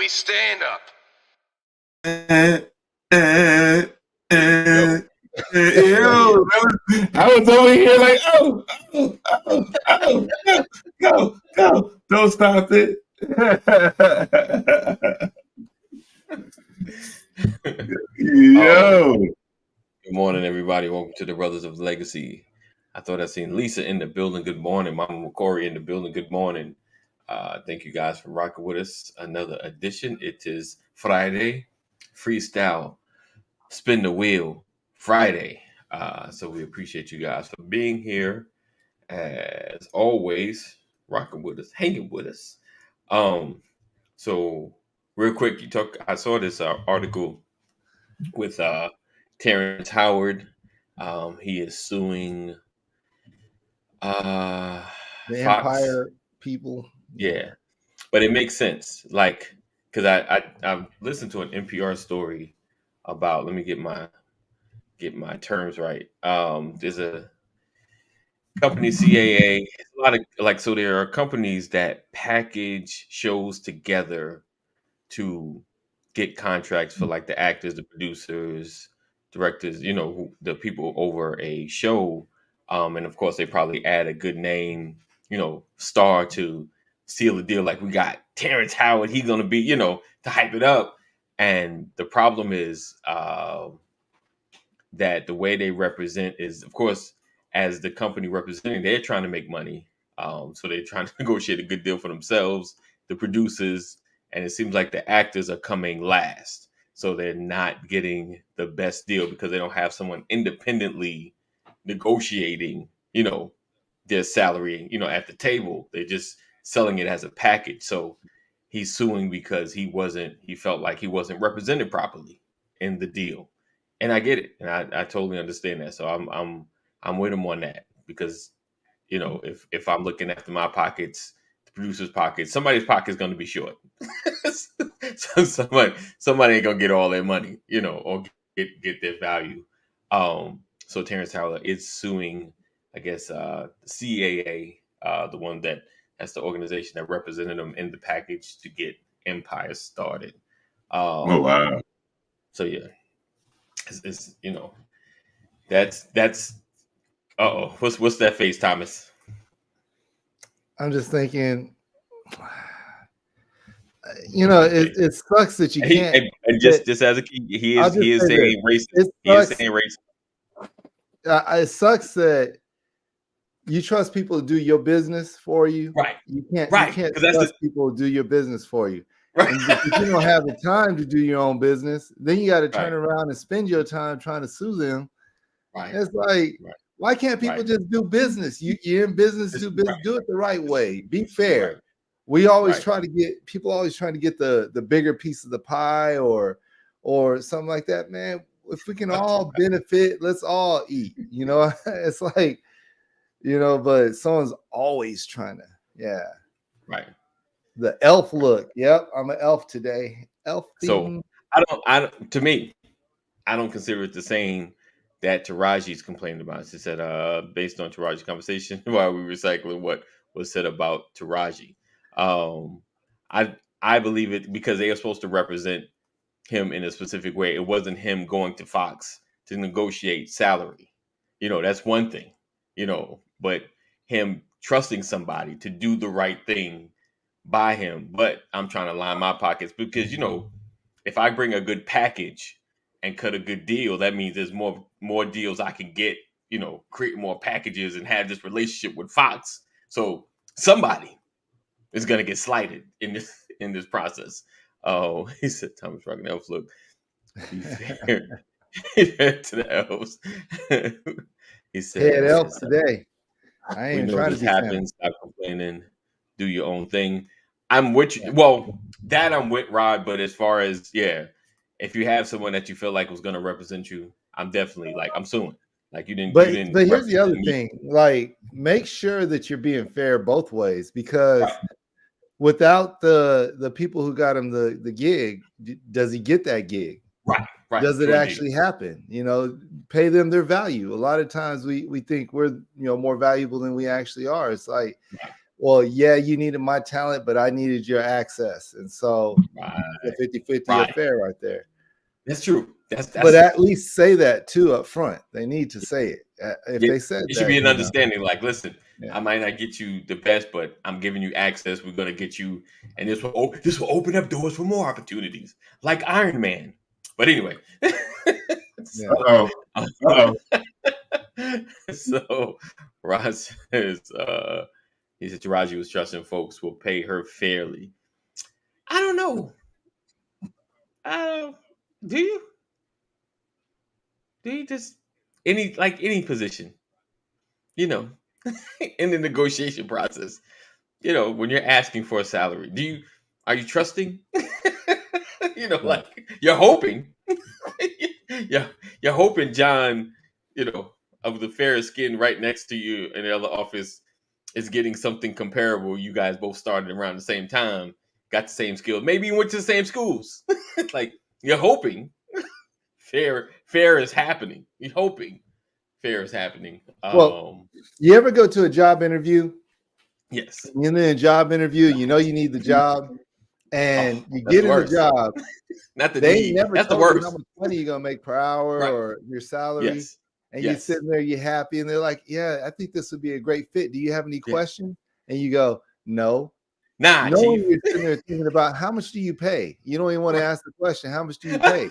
comedy stand-up. I was over here like, go. Don't stop it. Yo. Good morning, everybody. Welcome to the Brothers of Legacy. I thought I seen Lisa in the building. Good morning. Mama McCory in the building. Good morning. Thank you guys for rocking with us. Another edition. It is Friday. Freestyle. Spin the wheel. Friday. So we appreciate you guys for being here. As always, rocking with us, hanging with us. So real quick, I saw this article with Terrence Howard. He is suing the Fox. Empire people. Yeah, but it makes sense. Like, because I listened to an NPR story about. Let me get my terms right. There's a company CAA. A lot of so there are companies that package shows together to get contracts for like the actors, the producers, directors, the people over a show. And of course, they probably add a good name, star to seal the deal. Like we got Terrence Howard, he's going to be, to hype it up. And the problem is that the way they represent is, of course, as the company representing, they're trying to make money. So they're trying to negotiate a good deal for themselves, the producers, and it seems like the actors are coming last. So they're not getting the best deal because they don't have someone independently negotiating, their salary, at the table. They're just selling it as a package. So he's suing because he felt like he wasn't represented properly in the deal. And I get it. And I totally understand that. So I'm with him on that because, if I'm looking after my pockets, the producer's pockets, somebody's pocket is going to be short. So somebody ain't going to get all their money, or get their value. So Terrence Howard is suing, I guess, the CAA, the one that's the organization that represented him in the package to get Empire started. Oh, wow. So, yeah. It's that's what's that face, Thomas? I'm just thinking, it sucks that you can't. And just as a key, he is saying racist. He is saying racist. It sucks that you trust people to do your business for you. Right. You can't trust people to do your business for you. Right. And if you don't have the time to do your own business, then you got to turn around and spend your time trying to sue them. Right. It's like, why can't people just do business? You're in business, do business, do it the right way. Be fair. Right. We always try to get the bigger piece of the pie or something like that, man. If we can all benefit, let's all eat. It's like, but someone's always trying to, Right. The elf look. Yep, I'm an elf today. Elf. So to me, I don't consider it the same that Taraji's complaining about. She said, based on Taraji's conversation, while we recycling what was said about Taraji. I believe it because they are supposed to represent him in a specific way. It wasn't him going to Fox to negotiate salary. That's one thing, but him trusting somebody to do the right thing by him. But I'm trying to line my pockets because, if I bring a good package and cut a good deal, that means there's more deals I can get, create more packages and have this relationship with Fox. So somebody is going to get slighted in this process. Oh, he said, Thomas Rock and Elf, look, be fair to the elves. He said, elves today. I ain't trying to be happen. Stop complaining. Do your own thing. I'm with you. Well, that I'm with Rod, but as far as if you have someone that you feel like was going to represent you, I'm definitely I'm suing. Like you didn't. But here's the other thing. Like, make sure that you're being fair both ways because without the people who got him the gig, does he get that gig? Right. Does it actually happen? Pay them their value. A lot of times we think we're more valuable than we actually are. It's like well, yeah, you needed my talent, but I needed your access. And so it's a 50-50 affair right there. That's true. That's but at least say that too up front. They need to say it. If they said it should be an understanding. Like, listen, I might not get you the best, but I'm giving you access. We're gonna get you, and this will open up doors for more opportunities, like Iron Man. But anyway, so Ross says, he said Taraji was trusting folks will pay her fairly. I don't know. Do you? Do you just any position, in the negotiation process, when you're asking for a salary, are you trusting? Like you're hoping, you're hoping John, of the fairest skin right next to you in the other office is getting something comparable. You guys both started around the same time, got the same skills, maybe you went to the same schools. Like you're hoping fair is happening. You're hoping fair is happening. Well, you ever go to a job interview? Yes. You're in a job interview, you need the job, and you get in the job. Not the they need. never That's told the worst. you how much money you're gonna make per hour or your salary. Yes. And you're sitting there, you're happy, and they're like, "Yeah, I think this would be a great fit. Do you have any questions?" And you go, "No." Nah, Knowing Chief. you're sitting there thinking about how much do you pay? You don't even want to ask the question, "How much do you pay?"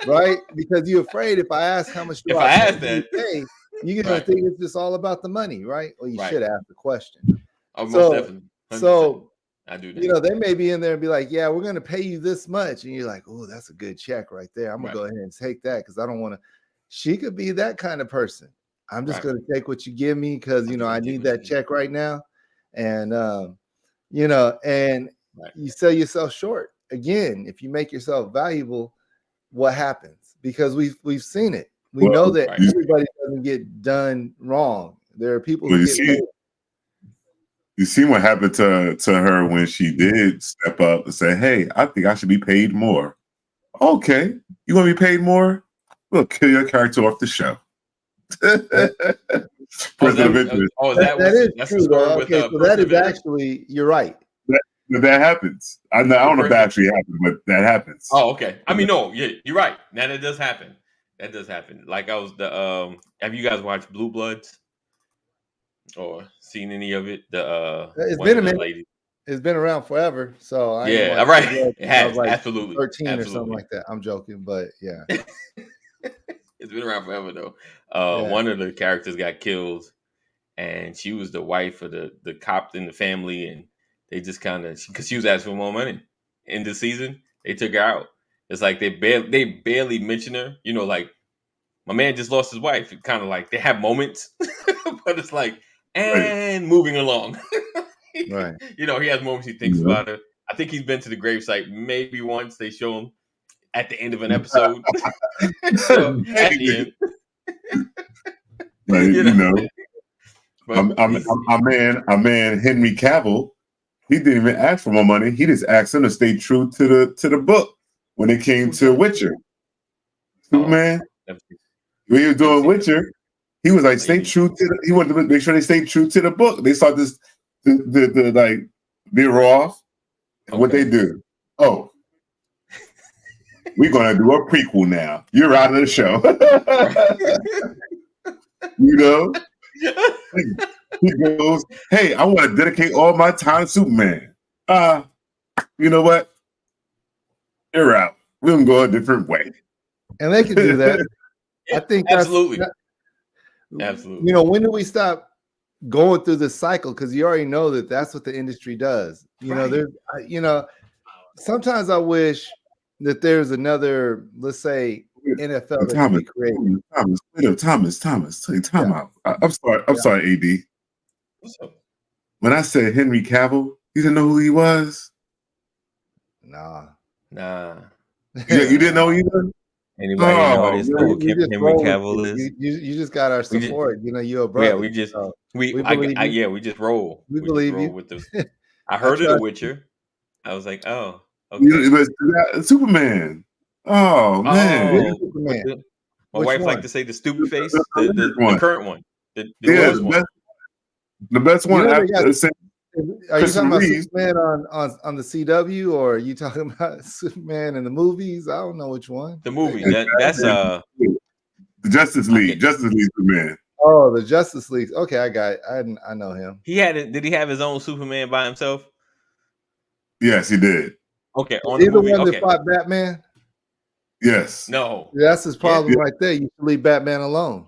Right? Because you're afraid if I ask how much do I pay, you're gonna think it's just all about the money, right? Well, you should ask the question. Oh, most definitely. 100%. So I do that. They may be in there and be like, "Yeah, we're gonna pay you this much," and you're like, "Oh, that's a good check right there. I'm gonna go ahead and take that because I don't want to." She could be that kind of person. I'm just gonna take what you give me because I need that check right now, and and you sell yourself short again. If you make yourself valuable, what happens? Because we've seen it. We know that everybody doesn't get done wrong. There are people who get paid. You see what happened to her when she did step up and say, "Hey, I think I should be paid more." Okay, you want to be paid more? We'll kill your character off the show. That is true. Okay, so that is actually, you're right. That happens. I don't know if that actually happened, but that happens. Oh, okay. I mean, no, yeah, you're right. Now that does happen. That does happen. Like I was have you guys watched Blue Bloods or seen any of it? It's been a minute. It's been around forever. So right. It has like absolutely 13 or something like that. I'm joking, but yeah. It's been around forever though. One of the characters got killed, and she was the wife of the cop in the family, and they just kind of, because she was asking for more money in the season, they took her out. It's like they barely mention her. Like my man just lost his wife. It kind of like they have moments, but it's like moving along. Right. He has moments he thinks about her. I think he's been to the gravesite maybe once. They show him at the end of an episode. So at the end, our man Henry Cavill, he didn't even ask for more money. He just asked him to stay true to the book when it came to Witcher. Superman, when he was doing Witcher, he was like, stay true to he wanted to make sure they stayed true to the book. They saw this the like veer off. And what they do? Oh, we're gonna do a prequel now. You're out of the show. He goes, "Hey, I want to dedicate all my time to Superman. You know what? You're out. We're gonna go a different way." And they can do that. I think absolutely. When do we stop going through this cycle? Because you already know that's what the industry does. Sometimes I wish that there's another, let's say, NFL that can be created. Thomas, take time out. I'm sorry, AD. When I said Henry Cavill, you didn't know who he was? Nah. You didn't know either? Anybody in the audience know who Henry Cavill is? You just got our support. You're a brother. Yeah, we just roll. We believe you. With the, I heard of The Witcher. I was like, oh, okay. Superman. Oh man. My wife liked to say the stupid face, the current one. The best one. Are you talking about Superman on the CW, or are you talking about Superman in the movies? I don't know which one. The movie that's the Justice League. Justice League Superman. Oh, the Justice League. Okay, I got it. I know him. Did he have his own Superman by himself? Yes, he did. Okay, on the movie. The one that fought Batman. Yes. No. That's his problem right there. You should leave Batman alone.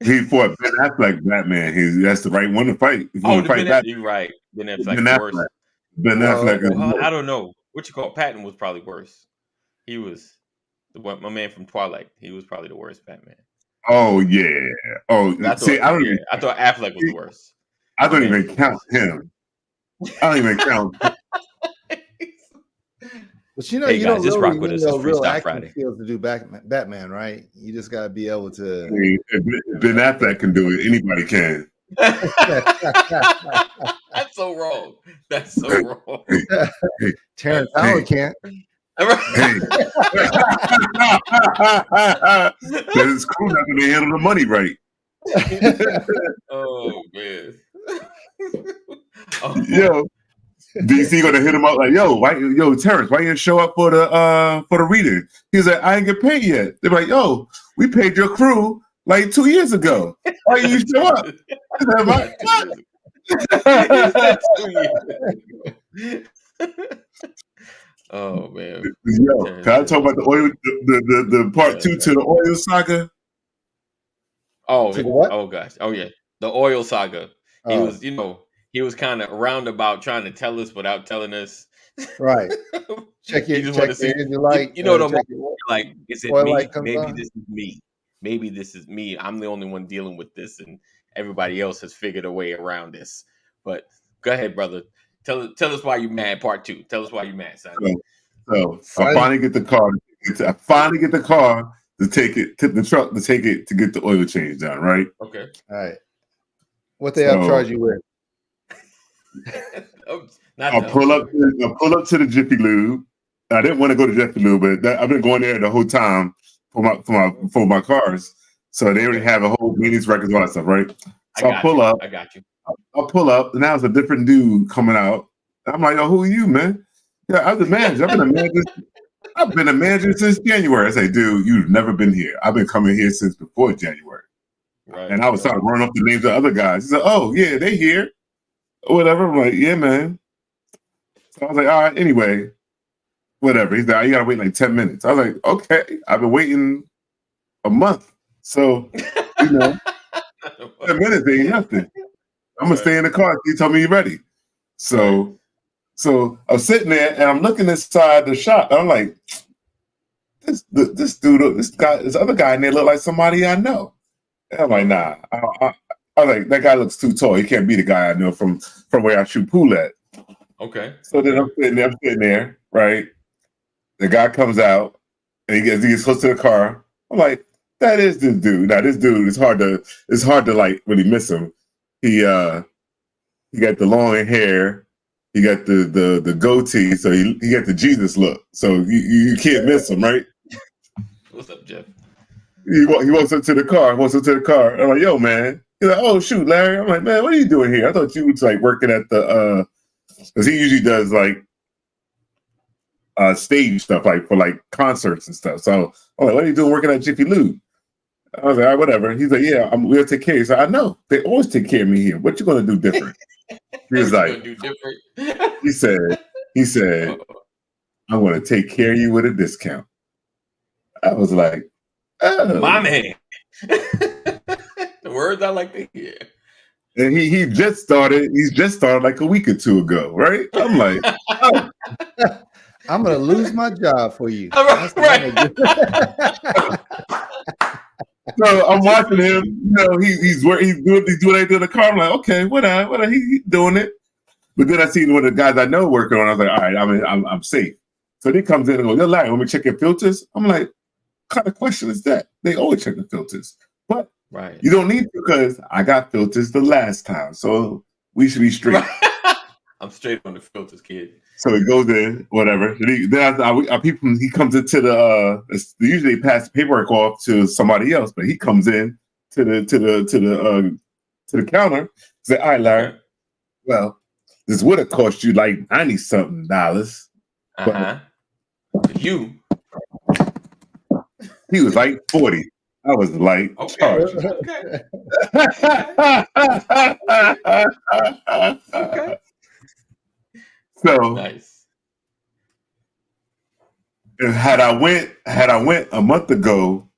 He fought Ben Affleck Batman. That's the right one to fight. You're right. Ben Affleck worse. Ben Affleck. I don't know. What you call Patton was probably worse. He was my man from Twilight. He was probably the worst Batman. Oh yeah. Oh, I thought Affleck was the worst. I don't even count him. I don't even count. But you know, you don't really need no real acting skills to do Batman, right? You just got to be able to. If Ben Affleck can do it, anybody can. That's so wrong. That's so wrong. Terrence Howard can't. His crew not going to handle the money right. Oh man. Yo, DC gonna hit him up like, yo, Terrence, why you didn't show up for the reading? He's like, I ain't get paid yet. They're like, yo, we paid your crew like 2 years ago. Why you show up? Oh man. Yo, can I talk about the oil the part 2 to the oil saga? Oh gosh. Oh yeah. The oil saga. He was, he was kind of roundabout trying to tell us without telling us. Right. Check your light. Like, is it me? Maybe this is me. Maybe this is me. I'm the only one dealing with this, and everybody else has figured a way around this. But go ahead, brother. Tell us why you mad. Part 2. Tell us why you mad, son. So I finally get the car. I finally get the car to take it to the truck to take it to get the oil change done. Right. Okay. All right. What they upcharge you with? I'll pull up to the Jiffy Lube. I didn't want to go to Jiffy Lube, but I've been going there the whole time for my cars. So they already have a whole maintenance records, all that stuff, right? So I pull up. I got you. I'll pull up, and now it's a different dude coming out. I'm like, yo, who are you, man? Yeah, I'm the manager. I've been a manager since January. I say, dude, you've never been here. I've been coming here since before January. Right, and I was starting to run off the names of other guys. He said, oh, yeah, they here. Or whatever. I'm like, yeah, man. So I was like, all right, anyway, whatever. He's like, you got to wait like 10 minutes. I was like, okay. I've been waiting a month. So, 10 minutes ain't nothing. I'm going to stay in the car. He told me you're ready. So I'm sitting there and I'm looking inside the shop. I'm like, this other guy in there look like somebody I know. And I'm like, nah. I was like, that guy looks too tall. He can't be the guy I know from where I shoot pool at. Okay. So then I'm sitting there, right? The guy comes out and he gets close to the car. I'm like, that is this dude. Now this dude, it's hard to like really miss him. He got the long hair, he got the goatee, so he got the Jesus look. So you can't miss him, right? What's up, Jeff? He walks up to the car. I'm like, yo, man. He's like, oh shoot, Larry. I'm like, man, what are you doing here? I thought you was like working at the because he usually does like stage stuff, like for like concerts and stuff. So I'm like, what are you doing working at Jiffy Lube? I was like, all right, whatever. He's like, yeah, we'll take care of you. So I know they always take care of me here. What you gonna do different? He's like, he said, I'm gonna take care of you with a discount. I was like, oh, my man. The words I like to hear. And he just started. He's just started like a week or two ago, right? I'm like, oh. I'm gonna lose my job for you. Right. So I'm watching him. He's doing everything in the car. I'm like, okay, what he doing it? But then I see one of the guys I know working on. I was like, all right, I'm safe. So he comes in and goes, yo, Larry, want me to check your filters? I'm like, what kind of question is that? They always check the filters, but you don't need to because I got filters the last time, so we should be straight. I'm straight on the filters, kid. So he goes in, whatever. He comes into the. Usually they pass the paperwork off to somebody else, but he comes in to the counter. Say, all right, Larry. Well, this would have cost you like $90-something. For you. He was like 40. I was like, okay. Okay. So nice. Had I went a month ago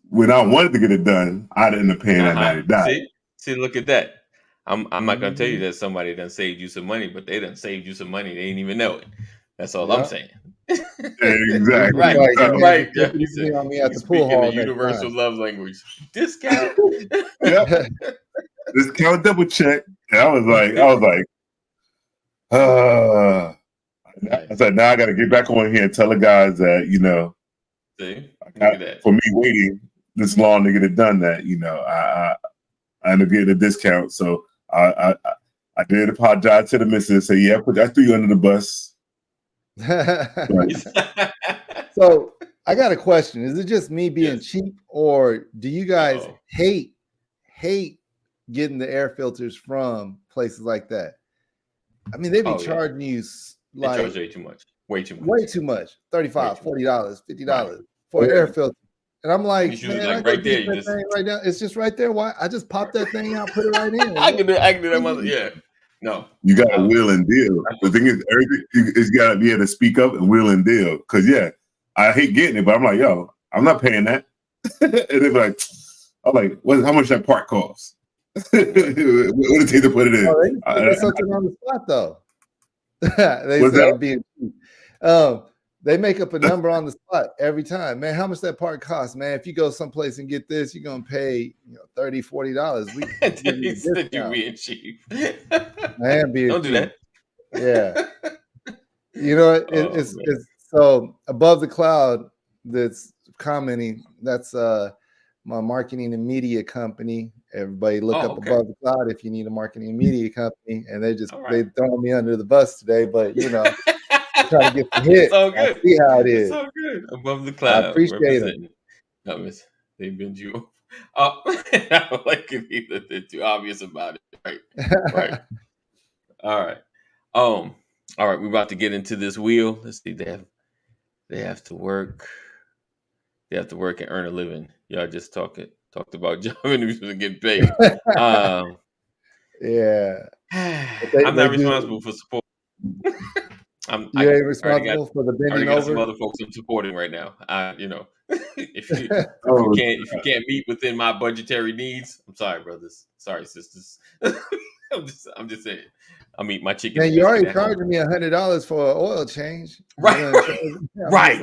when I wanted to get it done, I'd end up paying that $90. See, look at that. I'm not gonna tell you that somebody done saved you some money, but they done saved you some money. They didn't even know it. That's all I'm saying. Exactly. Right. You see on me at the pool hall. Universal love language. Discount. Yep. Discount double check. And I was like, I said, now I got to get back on here and tell the guys that, for me waiting this long to get it done, that I ended up getting a discount. So I did apologize to the missus. Say, yeah, I threw you under the bus. So I got a question. Is it just me being cheap, or do you guys hate getting the air filters from places like that? I mean, they be charging you like they charge way too much. $35, $40, $50 for an air filter. And I'm like, man, like right there, right now. It's just right there. Why? I just pop that thing out, put it right in. I can do that, mother. Yeah. No. You got to wheel and deal. The thing is, everything is got to be able to speak up and wheel and deal. Because, I hate getting it, but I'm like, yo, I'm not paying that. And they're like, I'm like, how much that part costs? What did it take to put it in? Oh, they something on the spot, though. They said being cheap. They make up a number on the spot every time. Man, how much that part costs, man? If you go someplace and get this, you're going to pay $30, $40. You said you're being cheap. I am being Don't cheap. do that. Yeah. It's so Above the Cloud that's commenting. That's my marketing and media company. Everybody look up Above the Cloud if you need a marketing and media company. And they throw me under the bus today, but trying to get the hit. So good. I see how it is. It's so good. Above the Cloud. I appreciate it. No, miss. They bend you. I don't like it either. They're too obvious about it. Right. All right. All right. We're about to get into this wheel. Let's see. They have to work. They have to work and earn a living. Y'all just talked about job interviews and getting paid. Yeah. I'm not responsible for support. You ain't responsible for the bending over. Some other folks I'm supporting right now. If you can't meet within my budgetary needs, I'm sorry, brothers. Sorry, sisters. I'm just saying. I mean, my chicken. Man, you already charging me $100 for an oil change. Right. Right.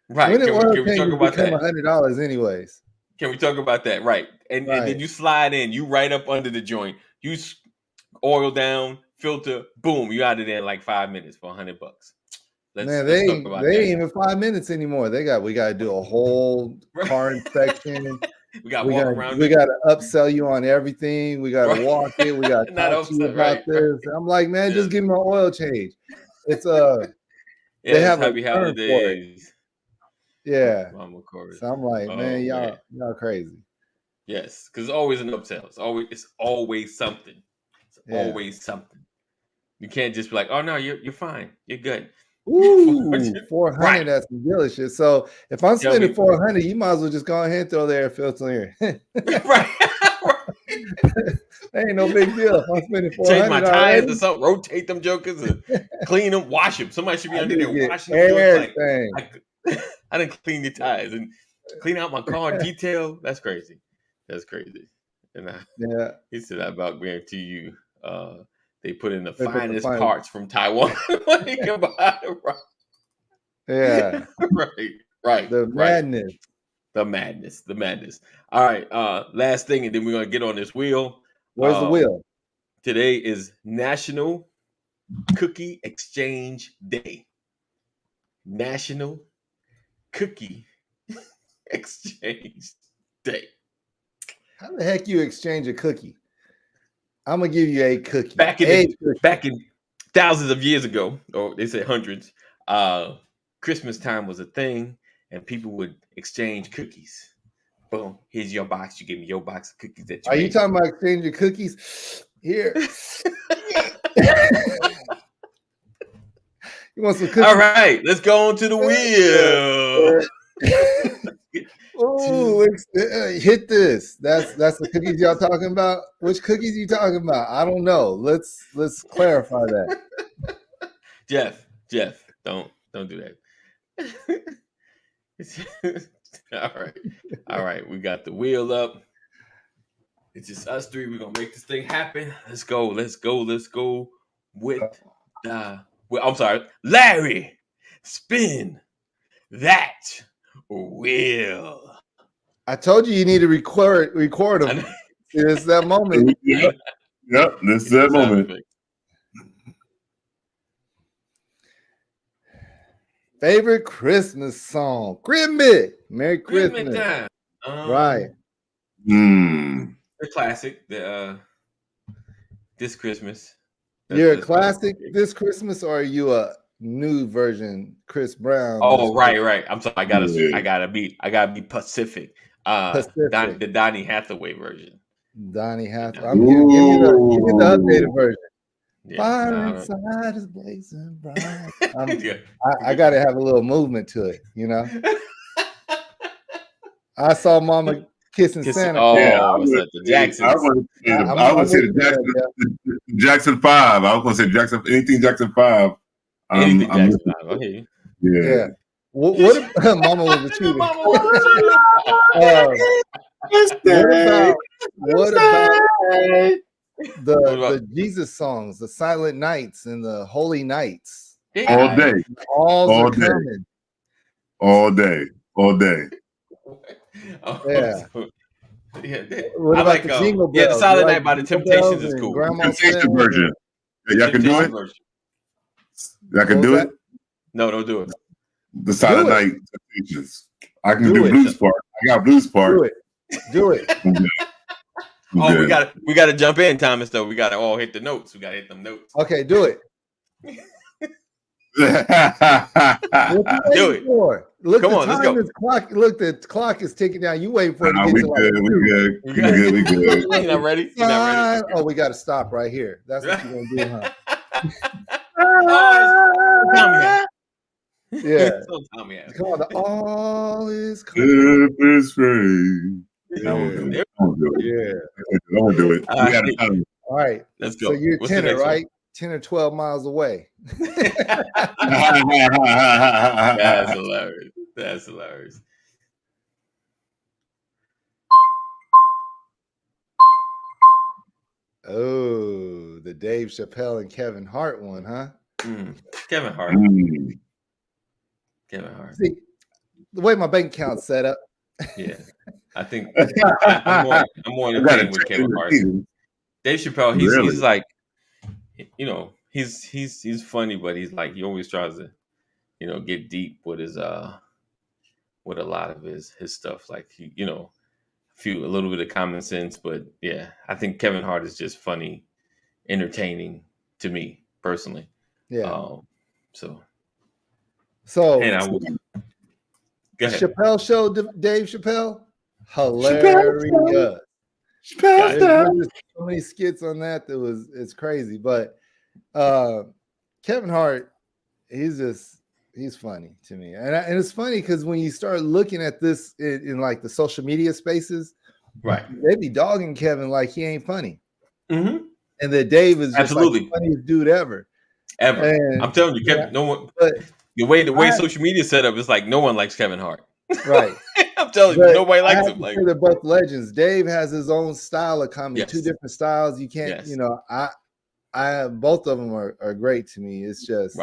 When did oil change become $100 anyways? Can we talk about that? Right. And then you slide in, you right up under the joint, you oil down, filter, boom, you out of there in like 5 minutes for $100. Man, they ain't even 5 minutes anymore. We got to do a whole car inspection. We got to upsell you on everything. We got to walk it. We got to talk to you about this. I'm like, man, just give me my oil change. It's they have happy holidays. Yeah. Mama chorus. So I'm like, man, y'all crazy. Yes, because it's always an upsell. It's always something. It's always something. You can't just be like, oh no, you're fine. You're good. Ooh, 400, right. That's some delicious. So if I'm spending 400, you might as well just go ahead and throw the air filter in. Right. That ain't no big deal. If I'm spending 400, change my tires or something, rotate them jokers and clean them, wash them. Somebody should be under there washing them. I didn't clean your tires and clean out my car detail. That's crazy. And he said, I about guarantee you, they put in the finest parts from Taiwan. Yeah. Right. The madness. The madness. All right. Last thing, and then we're gonna get on this wheel. Where's the wheel? Today is National Cookie Exchange Day. National Cookie Exchange Day. How the heck you exchange a cookie? I'm gonna give you a cookie. Back in thousands of years ago, or they say hundreds, Christmas time was a thing, and people would exchange cookies. Boom, here's your box. You give me your box of cookies. Are you talking about exchanging cookies? Here. You want some cookies? All right, let's go on to the wheel. Oh, hit this. That's the cookies y'all talking about. Which cookies you talking about? I don't know. Let's clarify that. Jeff, don't do that. All right. We got the wheel up. It's just us three. We're gonna make this thing happen. Let's go with the. Well, I'm sorry, Larry. Spin that wheel. I told you need to record them. It's that moment. Yep, this is that moment. Favorite Christmas song? Christmas. Merry Christmas. Time. Right. The classic. This Christmas. You're a classic this Christmas, or are you a new version, Chris Brown? Oh, right. I'm sorry. I gotta be Pacific. The Donny Hathaway version. Donny Hathaway. Give me the updated version. Yeah, Fire inside is blazing bright. I got to have a little movement to it, you know. I saw Mama kissing Santa. Oh, yeah, the Jackson. I would say the Jackson 5. I was going to say Jackson. Anything Jackson 5. Anything Jackson 5. Okay. Yeah. What if Mama was a cheater? What about the Jesus songs, the Silent Nights and the Holy Nights? All day. All day. Coming. All day. Yeah. What about the Jingle Bells? The Silent Night by the Temptations is cool. Temptation version. Y'all can do it? Y'all can do it? No, don't do it. The Silent Night Temptations. I can do blues part. I got blues part. Do it. Oh, we got to jump in, Thomas. Though we got to all hit the notes. We got to hit them notes. Okay, do it. Do it. Look, come on, let's go. Look, the clock is ticking down. You waiting for it to get we to good. We good. You're not ready. You're not ready. Oh, we got to stop right here. That's what you're gonna do, huh? Yeah. Come on, all is good. Don't do it. All right. Let's go. So you're 10, right? 10 or 12 miles away. That's hilarious. Oh, the Dave Chappelle and Kevin Hart one, huh? Kevin Hart. See, the way my bank account's set up. Yeah. I think I'm more in the thing with Kevin Hart. Dave Chappelle, he's like, you know, he's funny, but he's like, he always tries to, you know, get deep with his with a lot of his stuff. Like he, you know, a little bit of common sense, but yeah, I think Kevin Hart is just funny, entertaining to me personally. Yeah. So and Chappelle show, Dave Chappelle, hilarious. There's so many skits on that it's crazy, but Kevin Hart, he's funny to me, and it's funny because when you start looking at this in like the social media spaces, right, they be dogging Kevin like he ain't funny, and that Dave is just like the funniest dude ever. And, I'm telling you, Kevin, no one. But the way social media set up is like no one likes Kevin Hart. Right. I'm telling you, nobody likes him. Like they're both legends. Dave has his own style of comedy, yes. 2 different styles. You can't, you know, I both of them are great to me. It's just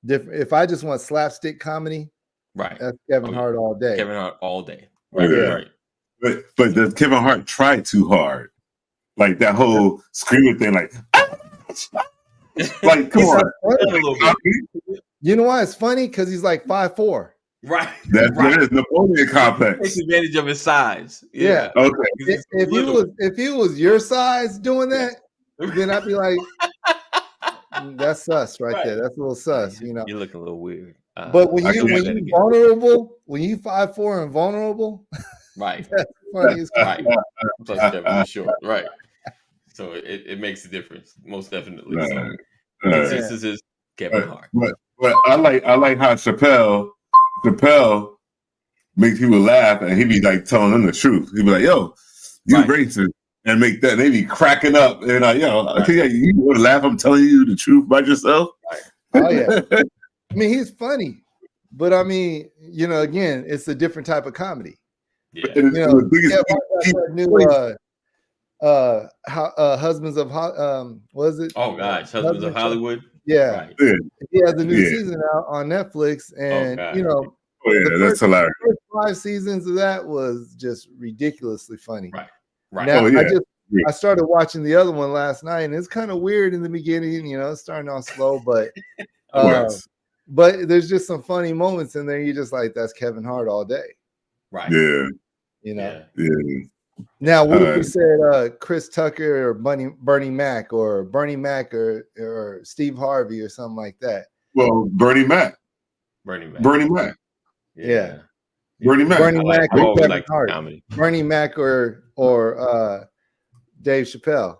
different. If I just want slapstick comedy, that's Kevin Hart all day. Kevin Hart all day. Right. But does Kevin Hart try too hard? Like that whole screaming thing, like come on. You know why it's funny? Because he's like 5'4". Right. That is Napoleon complex. Takes advantage of his size. Yeah. Okay. If he was your size doing that, then I'd be like, that's sus right there. That's a little sus, you know. You look a little weird. But when you vulnerable, when you 5'4" and vulnerable, right. That's funny as right. Plus Kevin, short. Right. So it makes a difference, most definitely. Right. So Right. consensus is Kevin Hart. But I like how Chappelle makes people laugh, and he be like telling them the truth. He be like, "Yo, you racist," and make that they be cracking up, and like, "Yo, yeah, you want to laugh? I'm telling you the truth about yourself." Right. Oh yeah. I mean, he's funny, but I mean, again, it's a different type of comedy. Yeah. Husbands of was it? Oh gosh, Husbands of Hollywood. Yeah. Right. He has a new season out on Netflix, and that's hilarious. The first 5 seasons of that was just ridiculously funny. Right. Now I started watching the other one last night, and it's kind of weird in the beginning. It's starting off slow, but but there's just some funny moments in there. You're just like, that's Kevin Hart all day. Right. Yeah. Yeah. Now, what if we said Chris Tucker or Bernie Mac or Steve Harvey or something like that? Well, Bernie Mac. Yeah. Bernie Mac. Bernie Mac or Kevin Hart. Comedy. Bernie Mac or Dave Chappelle.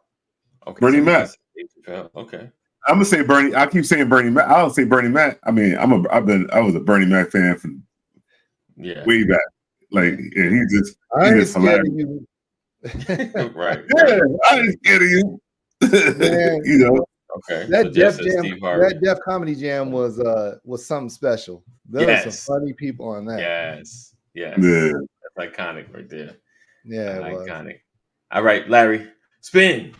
Okay. Bernie Mac. Dave Chappelle. Okay. I'm gonna say Bernie. I keep saying Bernie Mac. I'll say Bernie Mac. I mean, I was a Bernie Mac fan from way back. Like, and he just hilarious. Right. Yeah, I ain't scared of you. Okay. That Def Comedy Jam was something special. There were some funny people on that. Yes. Yeah. That's iconic right there. Yeah, iconic. All right, Larry, spin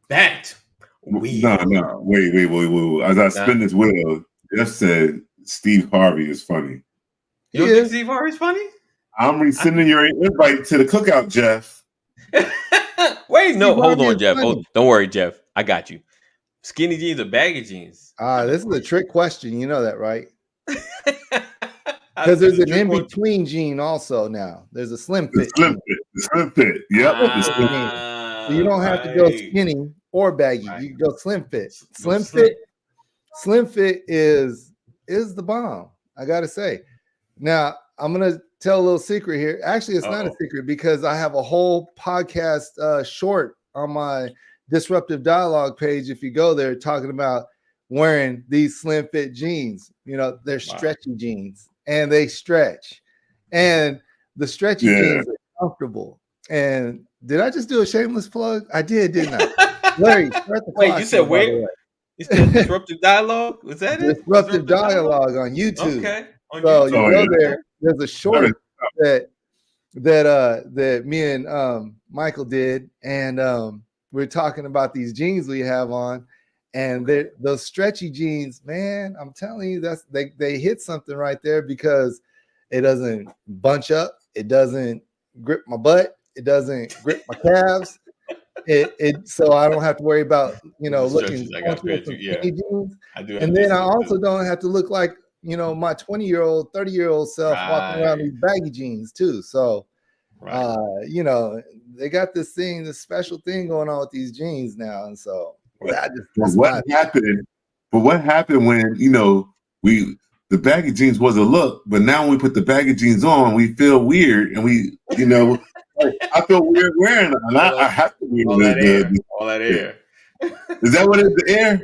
that wheel. No. Wait. As I spin this wheel, Jeff said Steve Harvey is funny. You don't think Steve Harvey's funny? I'm resending your invite to the cookout, Jeff. Wait, no, hold on, Jeff. Don't worry, Jeff. I got you. Skinny jeans or baggy jeans? This is a trick question. You know that, right? Because there's an in-between jean also now. There's a slim fit. The slim fit. Yep. So you don't have to go skinny or baggy. You can go slim fit. Slim fit is the bomb. I gotta say. Now I'm gonna tell a little secret here. Actually, it's not a secret because I have a whole podcast short on my Disruptive Dialogue page. If you go there, talking about wearing these slim fit jeans. They're stretchy jeans. And they stretch, and the stretchy jeans are comfortable. And did I just do a shameless plug? I did, didn't I? Larry, wait, you said where? You said Disruptive Dialogue? Was that it? Disruptive Dialogue on YouTube. Okay. You go there. There's a short that me and Michael did, and we're talking about these jeans we have on. And those stretchy jeans, man, I'm telling you, they hit something right there because it doesn't bunch up, it doesn't grip my butt, it doesn't grip my calves. So I don't have to worry about looking skinny jeans. And then I also don't have to look like my 20-year-old, 30-year-old self walking around these baggy jeans too. So they got this special thing going on with these jeans now, and so. What happened when the baggy jeans was a look, but now when we put the baggy jeans on, we feel weird, and we I feel weird wearing them, and I have to wear all that air. Is that what it is? The air?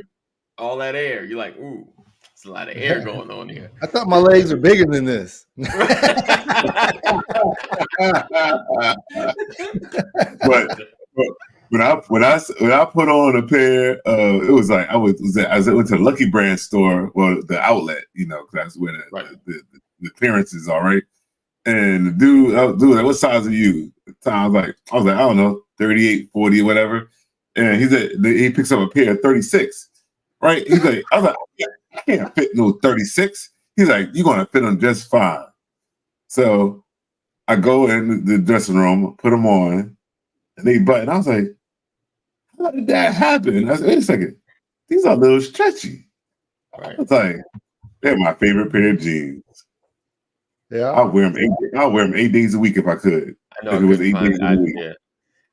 All that air. You're like, ooh, it's a lot of air going on here. I thought my legs are bigger than this. But when I put on a pair, it was like I went to the Lucky Brand store, well, the outlet, because that's where the clearance is, all right. And the dude, like, what size are you? I was like, I don't know, 38, 40, whatever. And he picks up a pair of 36, right? He's like, I was like, I can't fit no 36. He's like, you're gonna fit them just fine. So I go in the dressing room, put them on, and they button. I was like, how did that happen? I said, wait a second. These are a little stretchy. Right. I was like, they're my favorite pair of jeans. Yeah. I'll wear them 8 days a week if I could. I know. If it was 8 days a week. Yeah.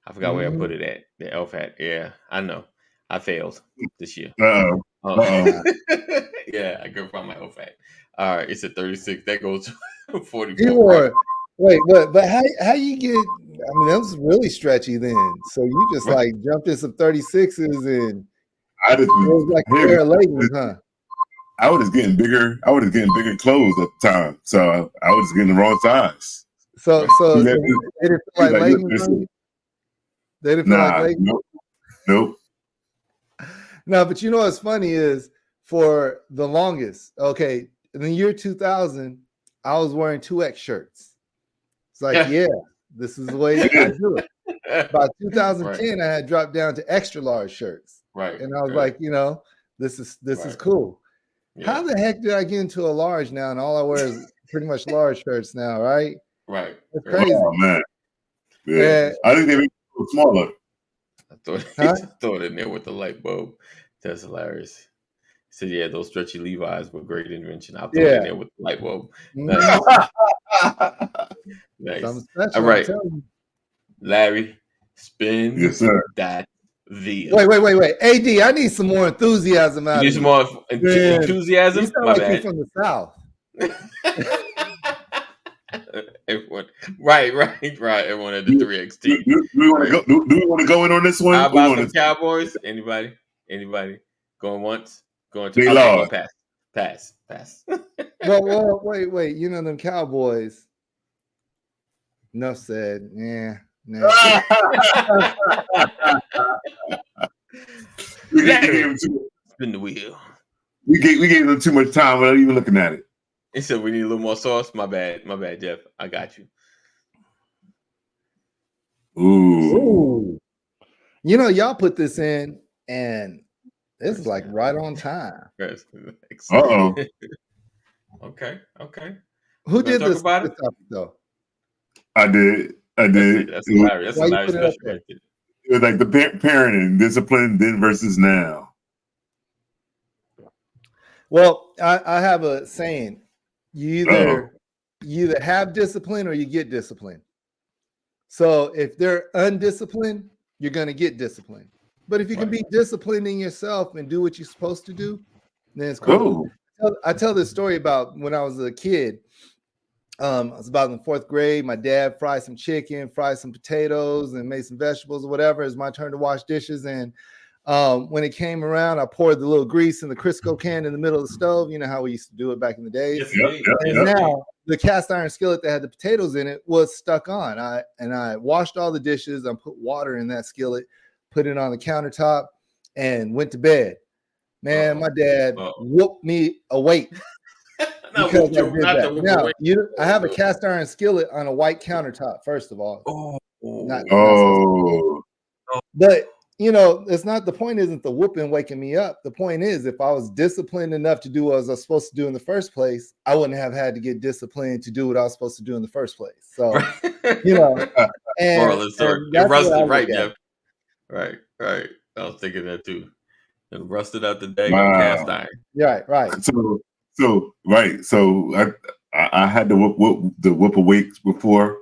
I forgot where I put it at. The elf hat. Yeah, I know. I failed this year. Uh-oh. Yeah, I couldn't find my elf hat. All right, it's at 36. That goes to 44. Wait, but how you get mean, that was really stretchy then. So you just like jumped in some 36s and I just it was like a pair of leggings, huh? I was getting bigger. I was getting bigger clothes at the time, so I was getting the wrong size. So they didn't feel like leggings. They didn't feel like leggings. Nope. No, but you know what's funny is for the longest, okay, in the year 2000, I was wearing 2X shirts. It's like, yeah, this is the way I do it. By 2010, I had dropped down to extra large shirts. Right. And I was like, this is cool. Yeah. How the heck did I get into a large now? And all I wear is pretty much large shirts now, right? Right. It's crazy. Oh, man. Yeah. I think they make it smaller. I thought it in there with the light bulb. That's hilarious. He said, yeah, those stretchy Levi's were great invention. I'll throw it in there with the light bulb. Nice. Nice. All right. Larry, spin that wheel. Wait. AD, I need some more enthusiasm out of you. Need some more enthusiasm? You sound like you're from the South. Everyone, right. Everyone at the 3XT. Do we want to go in on this one? How about the Cowboys? Anybody? Going once? Going to pass. Well, wait. You know them Cowboys. Enough said. Yeah. No. Spin the wheel. We gave them too much time without even looking at it. He said we need a little more sauce. My bad, Jeff. I got you. Ooh. You know, y'all put this in, and this is like right on time. Uh-oh. Okay. Who did this topic, though? I did. That's hilarious. That's hilarious special right there. It was like the parenting, discipline, then versus now. Well, I have a saying. You either have discipline or you get discipline. So if they're undisciplined, you're going to get disciplined. But if you can be disciplined in yourself and do what you're supposed to do, then it's cool. I tell this story about when I was a kid. I was about in the 4th grade. My dad fried some chicken, fried some potatoes, and made some vegetables or whatever. It's my turn to wash dishes. And when it came around, I poured the little grease in the Crisco can in the middle of the stove. You know how we used to do it back in the days. Now the cast iron skillet that had the potatoes in it was stuck on. I washed all the dishes. I put water in that skillet, put it on the countertop, and went to bed. Man, my dad whooped me awake. Because I did that. Now, I have a cast iron skillet on a white countertop, first of all. But it's not the point. Isn't the whooping waking me up? The point is, if I was disciplined enough to do what I was supposed to do in the first place, I wouldn't have had to get disciplined to do what I was supposed to do in the first place. So, and rusted, right, Jeff? Right. I was thinking that too. And rusted out the day on cast iron. Right. So I had to whoop awake before.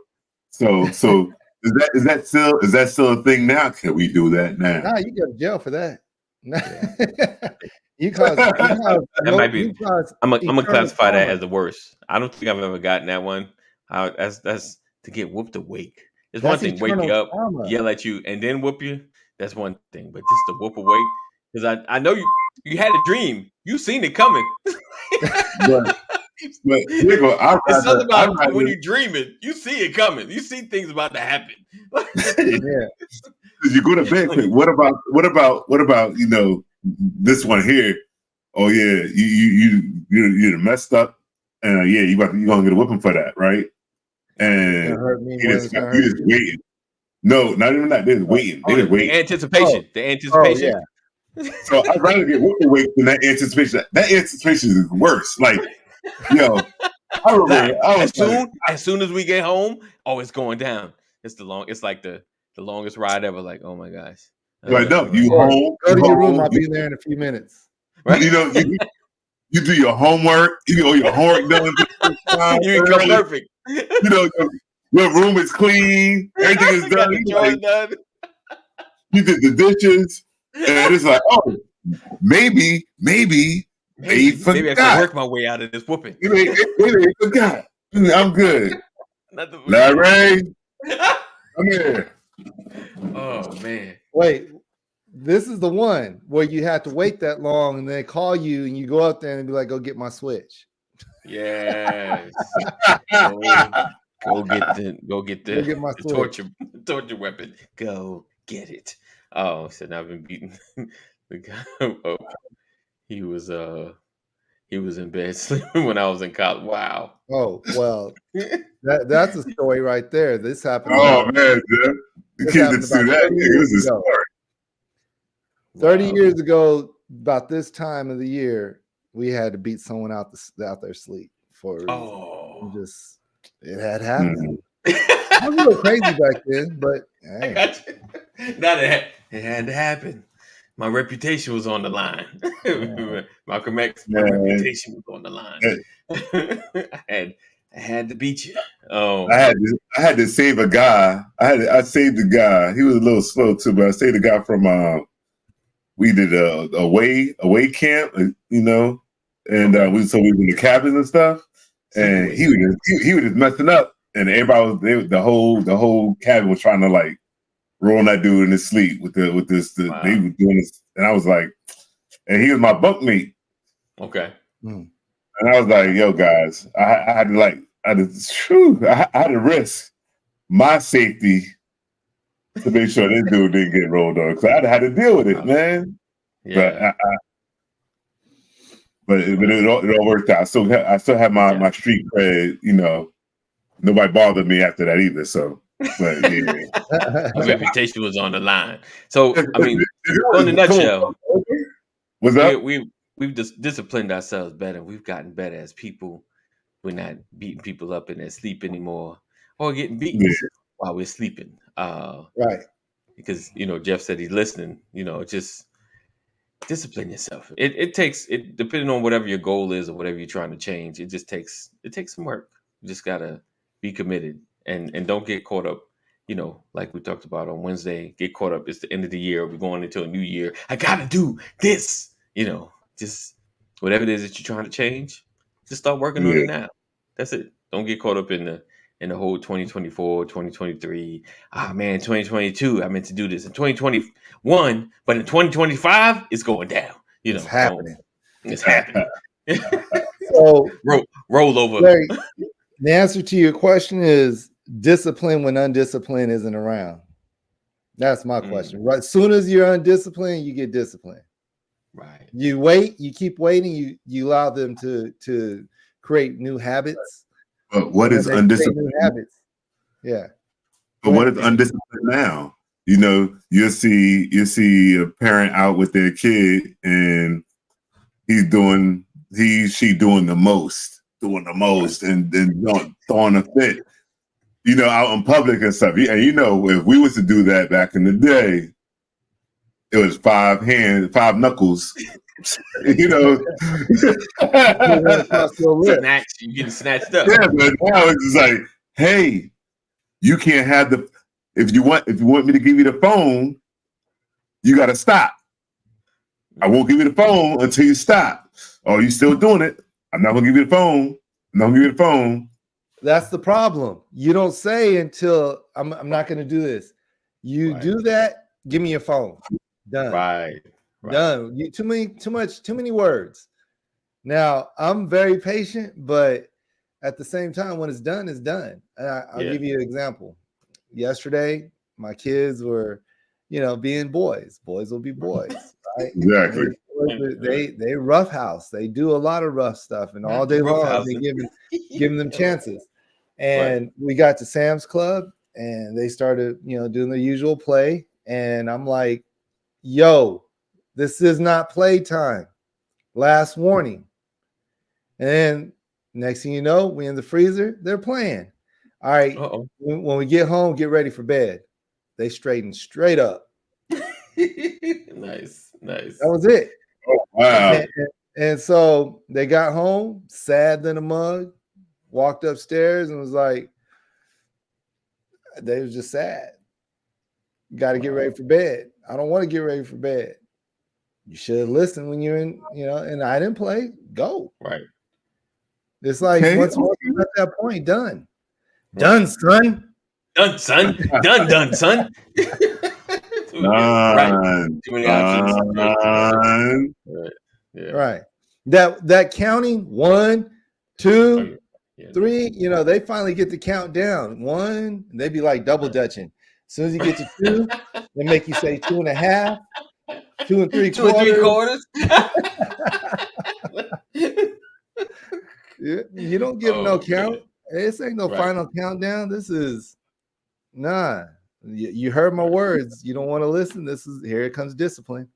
So is that still a thing now? Can we do that now? Nah, you go to jail for that. That might be. I'm gonna classify that as the worst. I don't think I've ever gotten that one. That's to get whooped awake. It's one thing wake you up, yell at you, and then whoop you. That's one thing, but just to whoop awake, because I know you had a dream. You seen it coming. but it's something about when you dream it, you see it coming. You see things about to happen. You go to bed quick. What about this one here? Oh yeah, you messed up, and you're gonna get a whipping for that, right? And you just waiting. No, not even that. They're just waiting. They're just waiting. The anticipation. So I'd rather get whipped awake than that anticipation. That anticipation is worse. Like, I remember as soon as we get home, it's going down. It's like the longest ride ever. Like, oh my gosh. Right, no, you home. Go to your room. I'll be there in a few minutes. Right? You do your homework. You get your homework done. You become perfect. Your room is clean. Everything is done. You did the dishes. And it's like, maybe they forgot. Maybe I can work my way out of this whooping. Maybe they forgot. I'm good. Larry, I'm here. Oh man. Wait, this is the one where you have to wait that long and they call you and you go up there and be like, go get my Switch. Yes. Go get my the torture weapon. Go get it. Oh, so now I've been beating the guy. Oh, he was in bed sleeping when I was in college. Wow. Oh, well, that's a story right there. This happened. Oh man, Jeff. The kid didn't see that. It was a story. 30 years ago, about this time of the year, we had to beat someone out their sleep for a reason. It had happened. I was a little crazy back then, but hey. I got you. Now that it had to happen. My reputation was on the line. Malcolm X, my reputation was on the line. I had to beat you. I had to save a guy. I saved the guy. He was a little slow too, but I saved the guy from we did a away camp, you know, and we were in the cabins and stuff, and he was just messing up, and everybody the whole cabin was trying to like roll that dude in his sleep with this. They were doing this, and I was like, and he was my bunkmate. Okay. And I was like, yo, guys, I had to risk my safety to make sure this dude didn't get rolled on, because I had to deal with it, man. Yeah. But it all worked out. I still have my street cred. You know, nobody bothered me after that either. So, but yeah, my reputation was on the line. So I mean, in a nutshell, what's up? We've just disciplined ourselves better. We've gotten better as people. We're not beating people up in their sleep anymore, or getting beaten while we're sleeping. Right. Because Jeff said he's listening. Just discipline yourself. It takes depending on whatever your goal is or whatever you're trying to change. It takes some work. You just gotta be committed and don't get caught up. Like we talked about on Wednesday, get caught up. It's the end of the year. We're going into a new year. I gotta do this. Just whatever it is that you're trying to change, just start working on it now. That's it. Don't get caught up in the whole 2024, 2023. Man, 2022, I meant to do this in 2021, but in 2025, it's going down. It's happening. It's happening. So roll over. Larry, the answer to your question is discipline when undisciplined isn't around. That's my question. Right. As soon as you're undisciplined, you get disciplined. Right. You wait, you keep waiting, you allow them to create new habits. But what is undisciplined? Habits? Yeah. But what is undisciplined now? You'll see a parent out with their kid and she doing the most, and then throwing a fit, out in public and stuff. And if we was to do that back in the day, it was 5 knuckles. You getting snatched up. Yeah, but now it's just like, hey, you can't have if you want me to give you the phone, you gotta stop. I won't give you the phone until you stop. Oh, you still doing it? I'm not gonna give you the phone. That's the problem. You don't say until I'm not gonna do this. You do that, give me your phone. Done. Right. Done. Too many words. Now I'm very patient, but at the same time, when it's done, it's done. And I'll give you an example. Yesterday, my kids were, being boys. Boys will be boys, right? Exactly. They roughhouse. They do a lot of rough stuff, and all day long they giving them chances. And we got to Sam's Club, and they started, doing the usual play. And I'm like, yo, this is not playtime. Last warning. And then next thing you know, we in the freezer, they're playing. All right. When we get home, get ready for bed. They straightened straight up. Nice. That was it. Oh, wow. And so they got home, sad than a mug, walked upstairs and was like, they was just sad. Got to get ready for bed. I don't want to get ready for bed. You should have listened when you're in, and I didn't play. Go. Right. It's like once you're at that point, done, son. Done, son. Done, son. Right. Too many options. Right. Yeah. Right. That counting 1, 2, 3. You know, they finally get the count down. 1, and they be like double dutching. As soon as you get to 2, they make you say 2.5, 2 3/4. You don't give them no count. This ain't no final countdown. This is You heard my words. You don't want to listen. Here it comes discipline.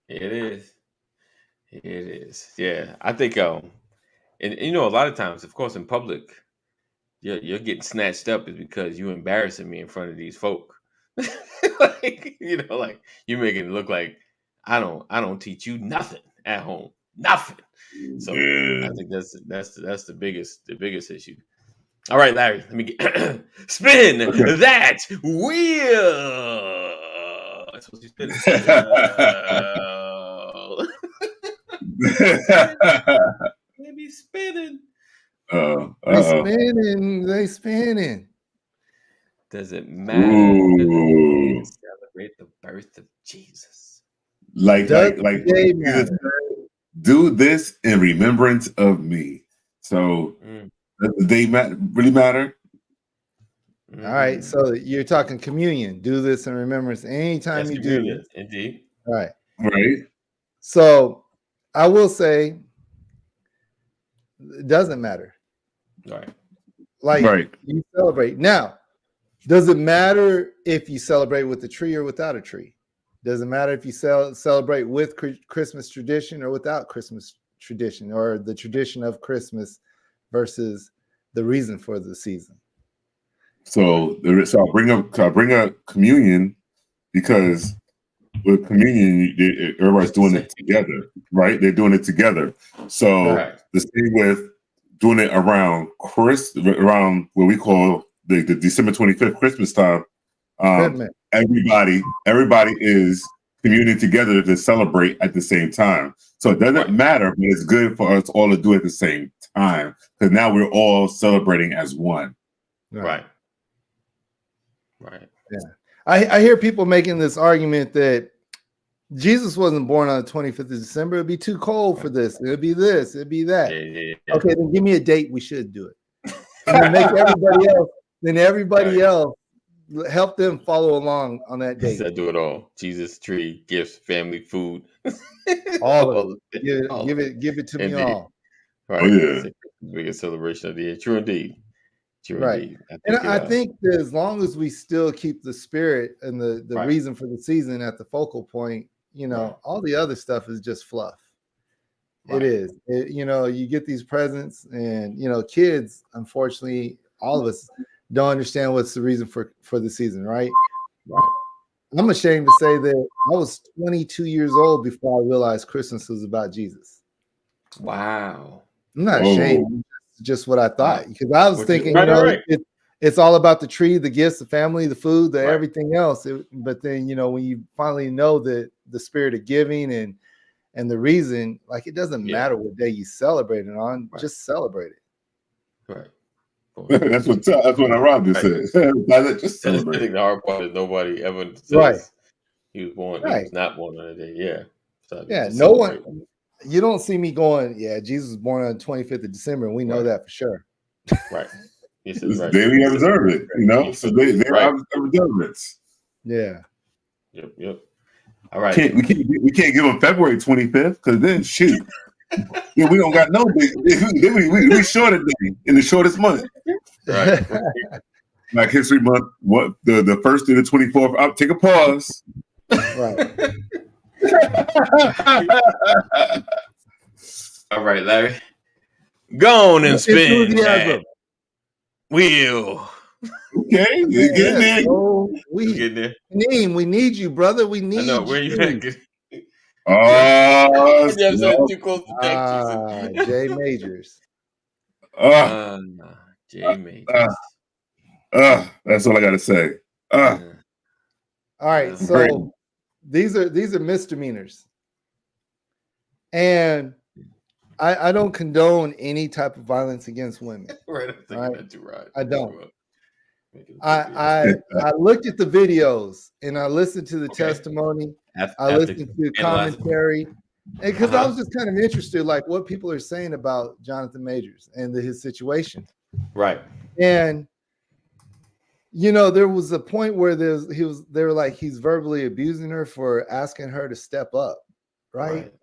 It is. Yeah, I think and you know, a lot of times, of course, in public, you're getting snatched up is because you embarrassing me in front of these folk. Like, you know, like you making it look like I don't teach you nothing at home, nothing. So I think that's the biggest issue. All right, Larry, let me get spin that wheel. That's what you spin. Maybe spinning. They spinning. Does it matter? Celebrate the birth of Jesus. Like Jesus said, do this in remembrance of me. So does the day really matter? All right. So you're talking communion. Do this in remembrance anytime you do this. Indeed. Right. Right. So I will say it doesn't matter. Right. Like you celebrate. Now, does it matter if you celebrate with a tree or without a tree? Does it matter if you celebrate with Christmas tradition or without Christmas tradition, or the tradition of Christmas versus the reason for the season? So I'll bring up communion because with communion, everybody's doing it together, right? They're doing it together. So the same with doing it around around what we call the December 25th Christmas time. Everybody is communing together to celebrate at the same time. So it doesn't matter, but it's good for us all to do it at the same time because now we're all celebrating as one. Right. Yeah. I hear people making this argument that Jesus wasn't born on the 25th of December. It'd be too cold for this. It'd be this. It'd be that. Yeah. Okay, then give me a date. We should do it. And then make everybody else help them follow along on that date. I do it all. Jesus, tree, gifts, family, food. All of it. Give it to me all. Right. Oh, yeah. Biggest celebration of the year. True indeed. Right. I think that as long as we still keep the spirit and the reason for the season at the focal point, you know, all the other stuff is just fluff. It is. You know, you get these presents and, you know, kids, unfortunately, all of us don't understand what's the reason for the season, right? I'm ashamed to say that I was 22 years old before I realized Christmas was about Jesus. Wow. I'm not ashamed. It's just what I thought, because I was thinking, it's all about the tree, the gifts, the family, the food, everything else. But then, you know, when you finally know that the spirit of giving and the reason, like, it doesn't matter what day you celebrate it on, just celebrate it. Right. That's what Rob just said. Just celebrate. I think the hard part is nobody ever says he was born. He was not born on a day. Yeah. So no one. You don't see me going, Jesus was born on the 25th of December, and we know that for sure. Right. They observe it, you know. So they are observants. Yeah. Yep. All right. We can't give them February 25th because then shoot. Yeah, we don't got no big. We short a day in the shortest month. Right. Black History Month. What the 1st to the 24th? I'll take a pause. Right. All right, Larry. Go on and spin that wheel. Okay, you're getting there. We need you, brother. We need you. Where you at? Too close to deck, J Majors. J Majors. That's all I gotta say. All right, so these are misdemeanors, and I don't condone any type of violence against women. Right, I don't. I looked at the videos and I listened to the testimony. I listened to the commentary, and because I was just kind of interested, like what people are saying about Jonathan Majors and his situation. Right. And there was a point where they were like, he's verbally abusing her for asking her to step up, right?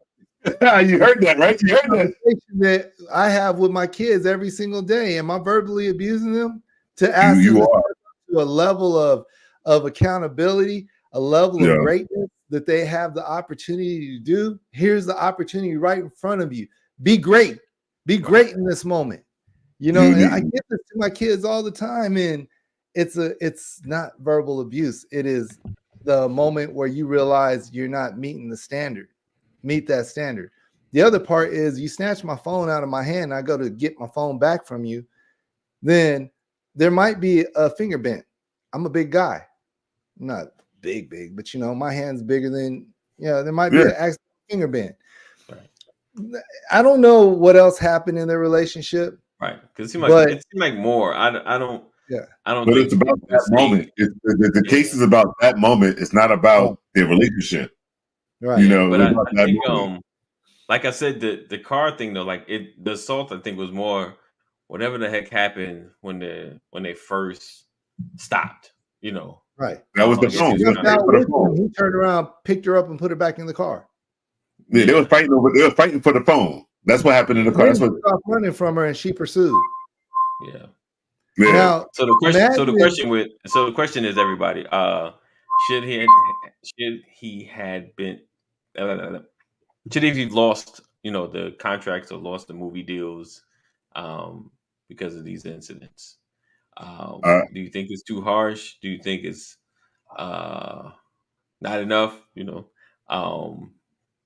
You heard that, right? You heard that I have with my kids every single day. Am I verbally abusing them to ask them to a level of accountability, a level of greatness that they have the opportunity to do? Here's the opportunity right in front of you. Be great. Be great in this moment. And I get this to my kids all the time, and it's not verbal abuse. It is the moment where you realize you're not meeting the standard. Meet that standard. The other part is you snatch my phone out of my hand and I go to get my phone back from you, then there might be a finger bent. I'm a big guy. I'm not big, but my hand's bigger than, there might be an accidental finger bent. Right. I don't know what else happened in their relationship. Right. Because it seemed like more. I don't. Yeah. I don't. But it's about that moment. The case is about that moment. It's not about their relationship. Right. But I think, like I said, the car thing though, like the assault, I think was more whatever the heck happened when they first stopped. Right. That was the phone. He turned around, picked her up, and put her back in the car. Yeah, they were fighting for the phone. That's what happened in the car. That's what stopped running from her, and she pursued. Yeah. Now, so the question is, everybody, should he have lost, the contracts or lost the movie deals, because of these incidents? Do you think it's too harsh? Do you think it's not enough?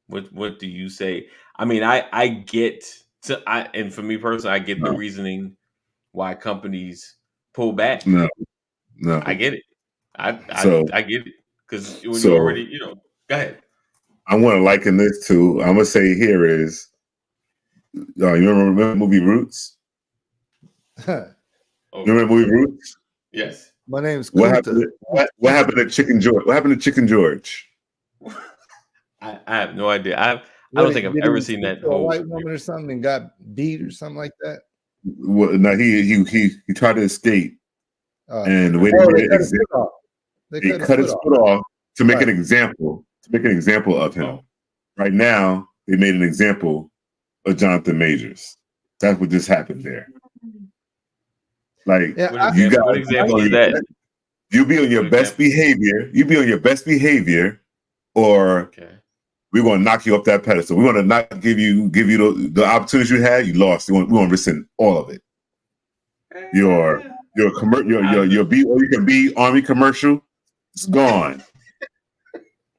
What do you say? I mean, I get and for me personally, I get the reasoning why companies pull back. No, I get it. I get it because when you already, go ahead. I want to liken this to. I'm gonna say here is, you remember the movie Roots? You remember the movie Roots? Yes. My name's What happened to Chicken George? What happened to Chicken George? I have no idea. I don't think I've ever seen that whole white woman or something and got beat or something like that. Well, no, he tried to escape, and they cut his foot off to make an example. To make an example of him. Right now, they made an example of Jonathan Majors. That's what just happened there. Like you got what example is that? You be on your best behavior. You be on your best behavior, or we're going to knock you off that pedestal. We're going to not give you the opportunities you had. You lost. We're going to rescind all of it. Your you can be Army commercial. It's gone.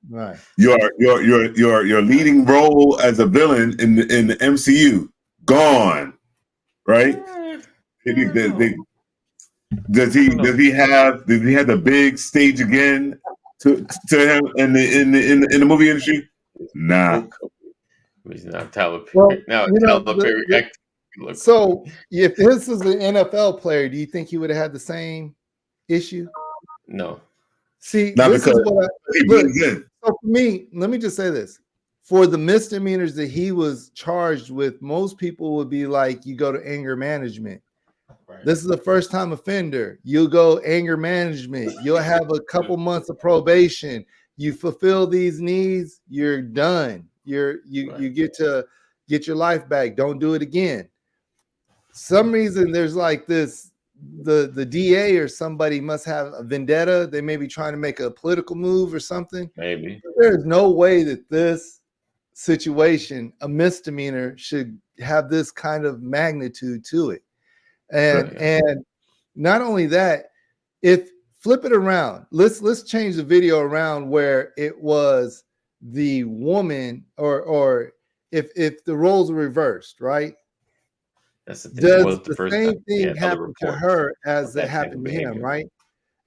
Right. Your leading role as a villain in the MCU gone. Right. Does he have the big stage again to him in the movie industry? Nah. So if this was an NFL player, do you think he would have had the same issue? No. See, this is what so for me, let me just say this. For the misdemeanors that he was charged with, most people would be like, you go to anger management. Right. This is a first-time offender. You'll go anger management. You'll have a couple months of probation. You fulfill these needs, you're done. You get to get your life back. Don't do it again. Some reason there's like this, the DA or somebody must have a vendetta. They may be trying to make a political move or something. Maybe. There's no way that this situation, a misdemeanor, should have this kind of magnitude to it. And not only that, if flip it around, let's change the video around where it was the woman, or if the roles are reversed, right? That's the thing. Does the same thing happen to her as it happened to him, right?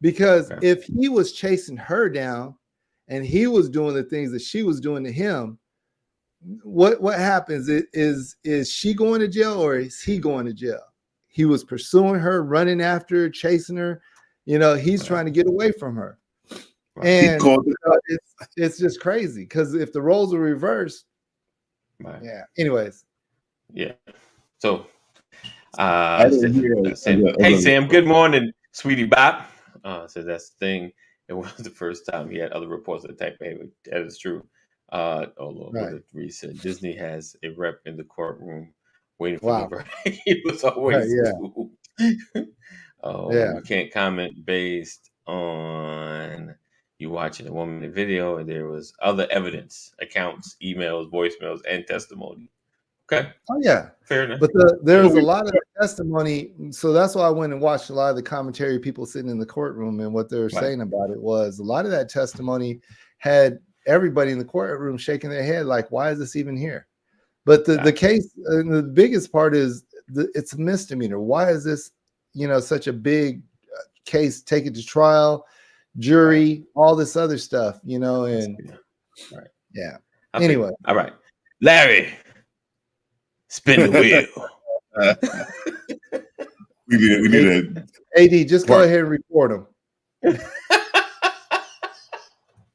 Because if he was chasing her down and he was doing the things that she was doing to him, what happens? Is she going to jail or is he going to jail? He was pursuing her, running after her, chasing her. he's trying to get away from her. Right. And it's just crazy because if the roles are reversed, right. yeah. Anyways, yeah. So, hey Sam, good morning, sweetie Bop. So that's the thing. It was the first time he had other reports of attack behavior. That is true. Oh Lord, right. what recent Disney has a rep in the courtroom waiting for Wow. the verdict. He was always yeah. You can't comment based on you watching a woman in video, and there was other evidence, accounts, emails, voicemails, and testimony. Okay. Oh yeah, fair enough. But there's a lot of testimony, so that's why I went and watched a lot of the commentary, people sitting in the courtroom, and what they were saying about it was a lot of that testimony had everybody in the courtroom shaking their head like, "Why is this even here?" But the case, the biggest part is it's a misdemeanor. Why is this, such a big case? Take it to trial, jury, all this other stuff, and yeah. Anyway, all right, Larry. Spin the wheel. we need AD, just go ahead and report him.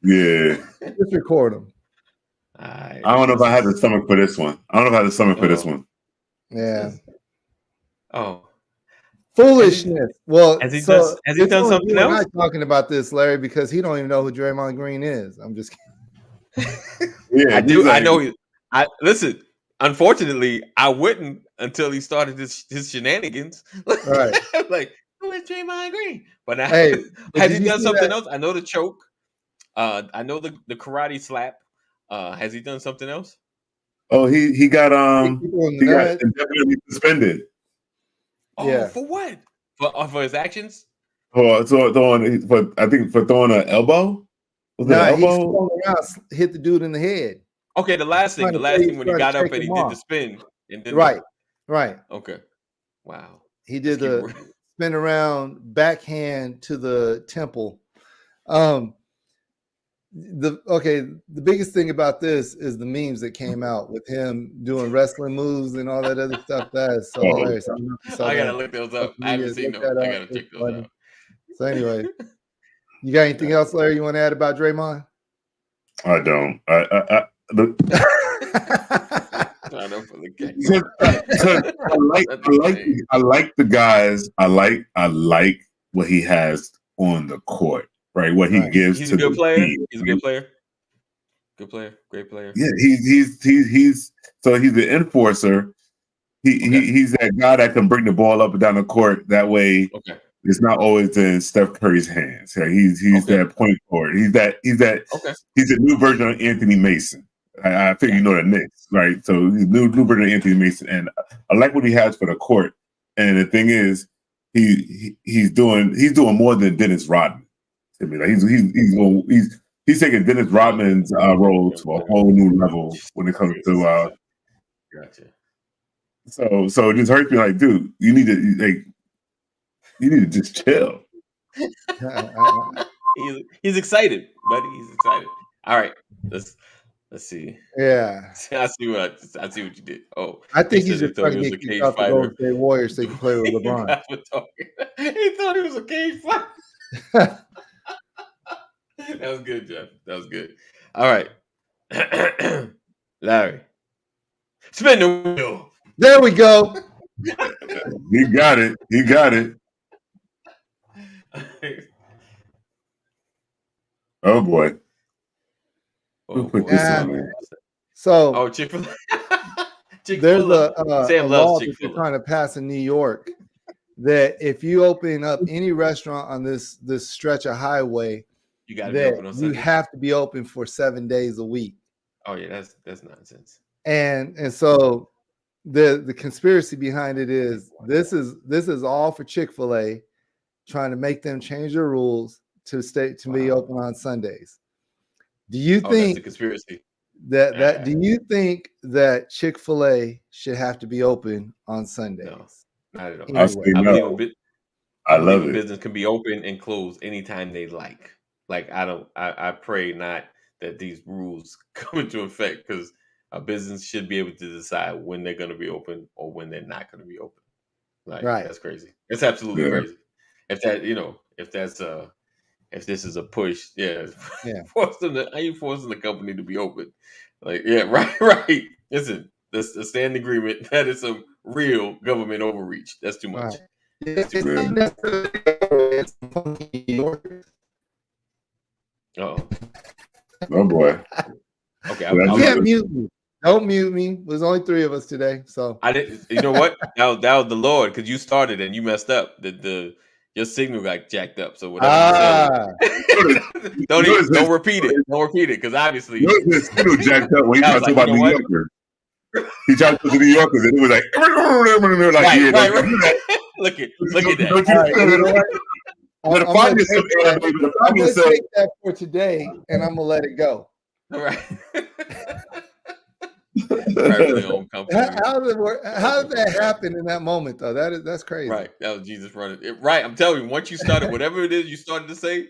Yeah. Just record him. I don't know if I had the stomach for this one. Yeah. Oh. Foolishness. Well, has he done something else? I'm not talking about this, Larry, because he don't even know who Draymond Green is. I'm just kidding. Yeah, I do. I know. Listen. Unfortunately, I wouldn't until he started his shenanigans. Right. Like, who is Draymond Green? But has he done something else? I know the choke. I know the karate slap. Has he done something else? Oh, he got indefinitely suspended. Oh, yeah. For what? For his actions? I think for throwing an elbow. Was it an elbow? He swung around, hit the dude in the head. Okay, the last thing when he got up and he did the spin. And then right. Okay. Wow. He did the spin around backhand to the temple. The biggest thing about this is the memes that came out with him doing wrestling moves and all that other stuff. That is so hilarious. I gotta look those up. I haven't seen them. I gotta check those out. So anyway, you got anything else, Larry, you want to add about Draymond? I don't. I like the guys. I like what he has on the court. Right, what he gives. He's a good player. He's a good player. Good player, great player. Yeah, he's the enforcer. He's that guy that can bring the ball up and down the court. That way, it's not always in Steph Curry's hands. He's that point forward. He's a new version of Anthony Mason. I think you know the Knicks, right? So he's new version of Anthony Mason, and I like what he has for the court. And the thing is, he's doing more than Dennis Rodman. I mean, he's taking Dennis Rodman's role to a whole new level when it comes to. Gotcha. So it just hurts me, like, dude, you need to just chill. He's excited, buddy. He's excited. All right, let's see. Yeah, I see what you did. Oh, I think he's just trying to get kicked out the Golden State Warriors so he can play with LeBron. He thought he was a cage fighter. That was good, Jeff. That was good. All right. Larry. Spin the wheel. There we go. He got it. Oh boy. Who put this on there? So Chick-fil-A. There's a law that they're trying to pass in New York that if you open up any restaurant on this stretch of highway, you have to be open for 7 days a week. Oh yeah, that's nonsense. And so the conspiracy behind it is this is all for Chick-fil-A trying to make them change their rules to be open on Sundays. Do you think that's a conspiracy? Do you think that Chick-fil-A should have to be open on Sundays? No, not at all. Anyway. I believe a business can be open and close anytime they like. Like I pray not that these rules come into effect, because a business should be able to decide when they're going to be open or when they're not going to be open. Like, that's crazy. It's absolutely crazy. If that, if this is a push, Yeah. Force them to, how you forcing the company to be open? Like, yeah, right. Listen, let's stay in agreement. That is some real government overreach. That's too much. Right. It's not necessarily Oh boy. Okay, you can't mute me. Don't mute me. There's only 3 of us today, so I didn't. You know what? That was the Lord, because you started and you messed up. Your signal got jacked up. So whatever you said, don't repeat it. Don't repeat it, because obviously his signal jacked up when he talked about New Yorkers. He talked to the New Yorkers, and it was like, right. Look at that. I'm gonna take that for today, and I'm gonna let it go. All right. Privately owned company. How did that happen in that moment, though? That's crazy. Right. That was Jesus running it. Right. I'm telling you, once you started, whatever it is you started to say,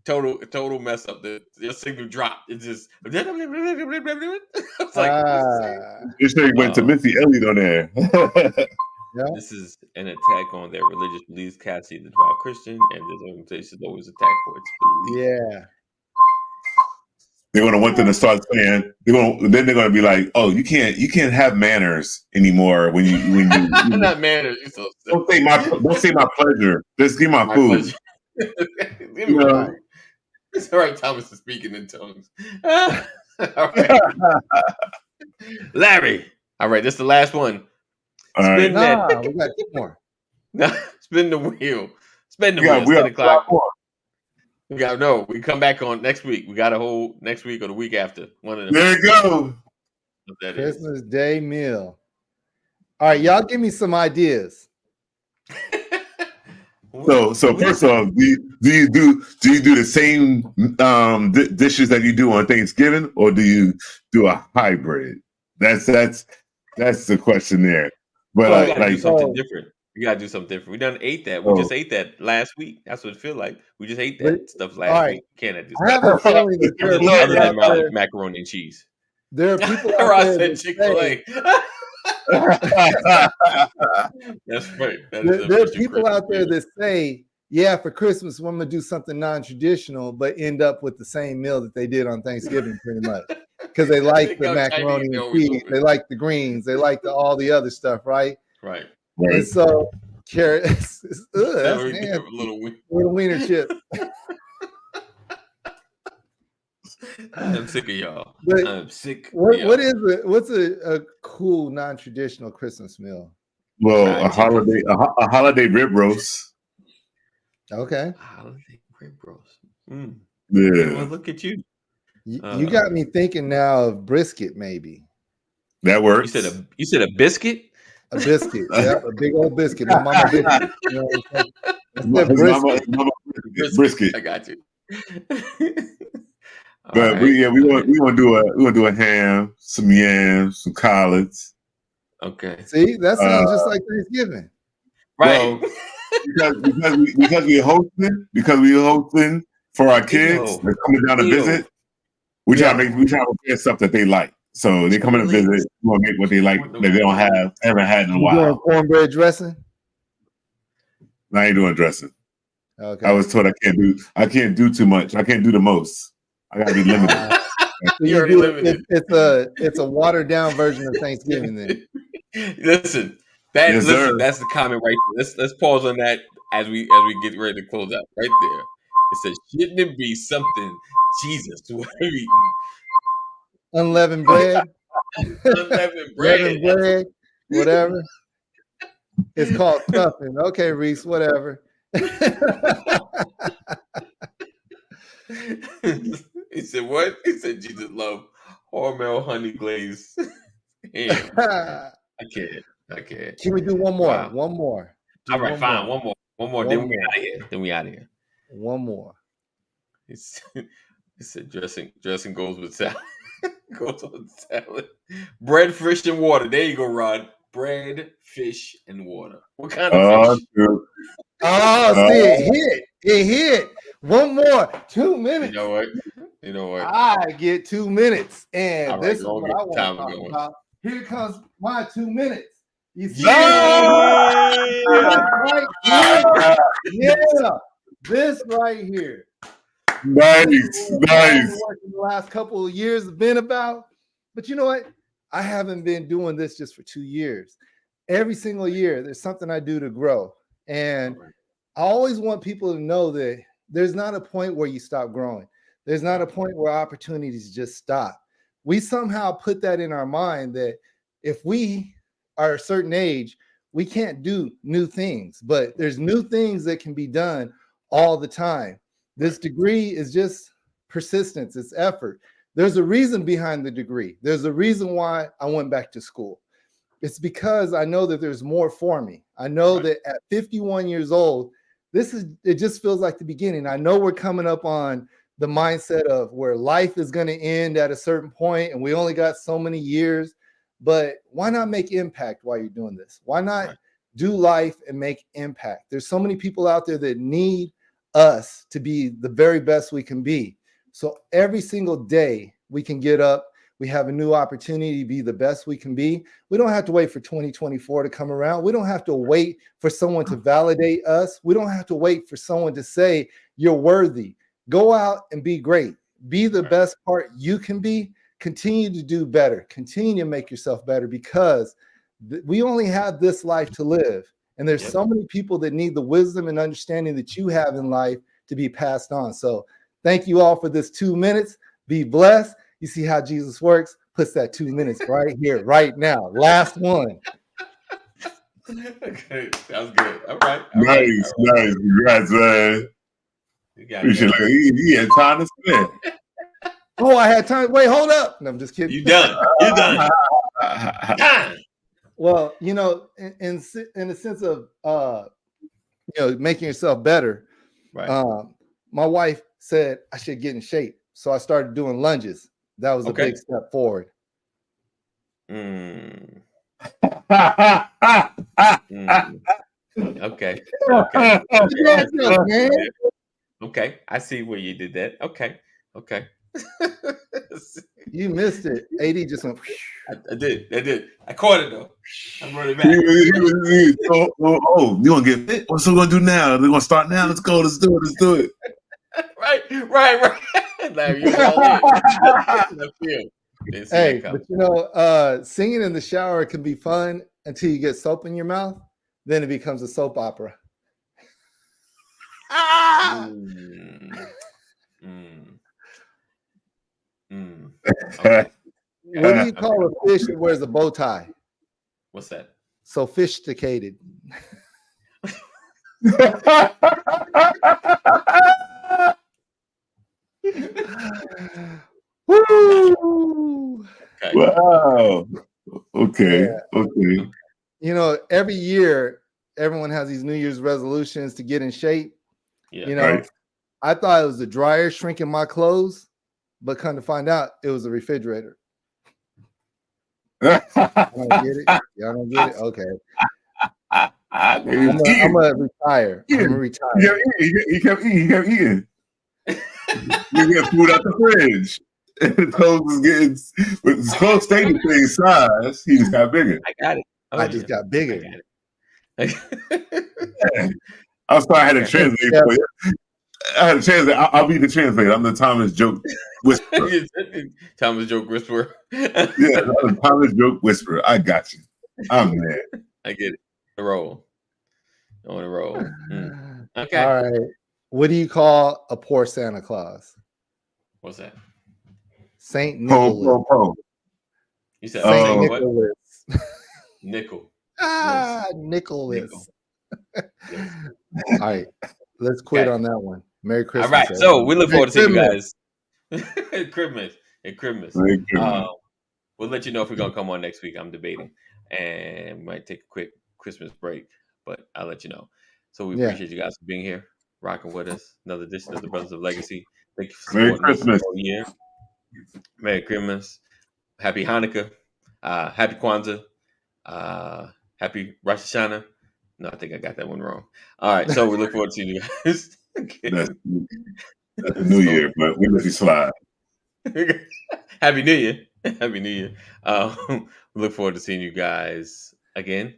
total mess up. Your signal dropped. It just. It's like this thing went to Missy Elliott on there. Yeah. This is an attack on their religious beliefs. Cassie is a devout Christian, and this organization is always attacked for its beliefs. Yeah. They're gonna want them to start saying then they're gonna be like, oh, you can't have manners anymore when you not manners. So don't say my pleasure. Just give my food. It's all right. Thomas is speaking in tongues. All right. Larry. All right, this is the last one. All right. We got 2 more. Spin the wheel. Spin the wheel. 10 o'clock. We come back on next week. We got a whole next week or the week after. One of them. There you go. Christmas Day meal. All right, y'all give me some ideas. So first off, do you do the same dishes that you do on Thanksgiving, or do you do a hybrid? That's the question there. But do something different. We gotta do something different. We done ate that. We just ate that last week. That's what it feel like. We just ate that stuff last week. Can't do I have a feeling that other than macaroni and cheese. There are people out there Chick-fil-A. That's right. There are people out there that say, yeah, for Christmas, I'm gonna do something non-traditional, but end up with the same meal that they did on Thanksgiving, pretty much. Because they like the macaroni and cheese, they like the greens, they like all the other stuff, right? Right. And so carrots, that's little wiener chips. I'm sick of y'all. But I'm sick. What is it? What's a cool non-traditional Christmas meal? Well, a holiday rib roast. Okay. Holiday rib roast. Yeah. Well, look at you. You got me thinking now of brisket, maybe. That works. You said a biscuit. A biscuit, yeah, a big old biscuit. My mama biscuit. Brisket. I got you. But we want to do a ham, some yams, some collards. Okay. See, that sounds just like Thanksgiving, right? Well, because we're hosting for our kids. They're coming down to visit. We try to prepare stuff that they like. So they come in to visit. We want to make what they like that they haven't had in a while. Doing cornbread dressing? I ain't doing dressing. Okay. I was told I can't do too much. I can't do the most. I gotta be limited. You're already limited. It's a watered down version of Thanksgiving then. Listen, that's the comment right there. Let's pause on that as we get ready to close out. Right there. It says, shouldn't it be something Jesus? What are we eating? Unleavened bread. Unleavened bread. Whatever. It's called stuffing. Okay, Reese, whatever. He said, what? He said, Jesus love Hormel honey glaze ham. I can't. Can we do one more? Wow. One more. All right, fine. One more. Then we out of here. One more. He said, dressing goes with salad. Goes on salad. Bread, fish, and water. There you go, Rod. Bread, fish, and water. What kind of fish? True. See, it hit. One more. 2 minutes. You know what? I get 2 minutes. And this is what I want to talk going. about. Here comes my 2 minutes. You see? Yeah. Right? Yeah. This right here. Nice. Working the last couple of years have been about. But you know what? I haven't been doing this just for 2 years. Every single year, there's something I do to grow. And I always want people to know that there's not a point where you stop growing. There's not a point where opportunities just stop. We somehow put that in our mind that if we are a certain age, we can't do new things, but there's new things that can be done all the time. This degree is just persistence, it's effort. There's a reason behind the degree. There's a reason why I went back to school. It's because I know that there's more for me. I know that at 51 years old, it just feels like the beginning. I know we're coming up on the mindset of where life is going to end at a certain point and we only got so many years, but why not make impact while you're doing this? Why not do life and make impact? There's so many people out there that need us to be the very best we can be. So every single day we can get up, we have a new opportunity to be the best we can be. We don't have to wait for 2024 to come around. We don't have to wait for someone to validate us. We don't have to wait for someone to say you're worthy. Go out and be great. Be the best part you can be. Continue to do better. Continue to make yourself better because we only have this life to live. And there's so many people that need the wisdom and understanding that you have in life to be passed on. So thank you all for this 2 minutes. Be blessed. You see how Jesus works? Puts that 2 minutes right here, right now. Last one. Okay, sounds good. All right. Nice. Congrats, man. He had time to spend. Oh, I had time. Wait, hold up. No, I'm just kidding. You're done. Well, in the sense of making yourself better. Right. My wife said I should get in shape, so I started doing lunges. That was a big step forward. Okay. Okay. I see where you did that. Okay. You missed it. AD just went. I did. I caught it though. I'm running back. You gonna get fit? What's we gonna do now? We're gonna start now. Let's go. Let's do it. Right. Hey, but singing in the shower can be fun until you get soap in your mouth. Then it becomes a soap opera. Okay. What do you call a fish that wears a bow tie? What's that? Sophisticated. Woo! Okay. Wow. Okay. Every year, everyone has these New Year's resolutions to get in shape. Yeah. I thought it was the dryer shrinking my clothes, but come to find out, it was a refrigerator. Y'all don't get it? Okay. I'm gonna retire. He kept eating. You get food out the fridge. His clothes was getting, but his clothes stayed the same size. He just got bigger. I got it. I just got bigger. I'm sorry, I had to translate for you. I'll be the translator. I'm the Thomas Joke Whisperer. Thomas Joke Whisperer. Yeah, I'm the Thomas Joke Whisperer. I got you. I'm mad. I get it. On a roll. Okay. All right. What do you call a poor Santa Claus? What's that? Saint Nicholas. You said Saint Nicholas. Nickel. Nicholas. Nicholas. All right. Let's quit on that one. Merry Christmas. All right. So we look forward to seeing you guys. Christmas. We'll let you know if we're going to come on next week. I'm debating. And we might take a quick Christmas break, but I'll let you know. So we appreciate you guys for being here, rocking with us. Another edition of the Brothers of Legacy. Thank you for supporting us all year. Merry Christmas. Happy Hanukkah. Happy Kwanzaa. Happy Rosh Hashanah. No, I think I got that one wrong. All right. So we look forward to seeing you guys. That's the New Year, but we let you slide. Happy New Year. Happy New Year. We look forward to seeing you guys again.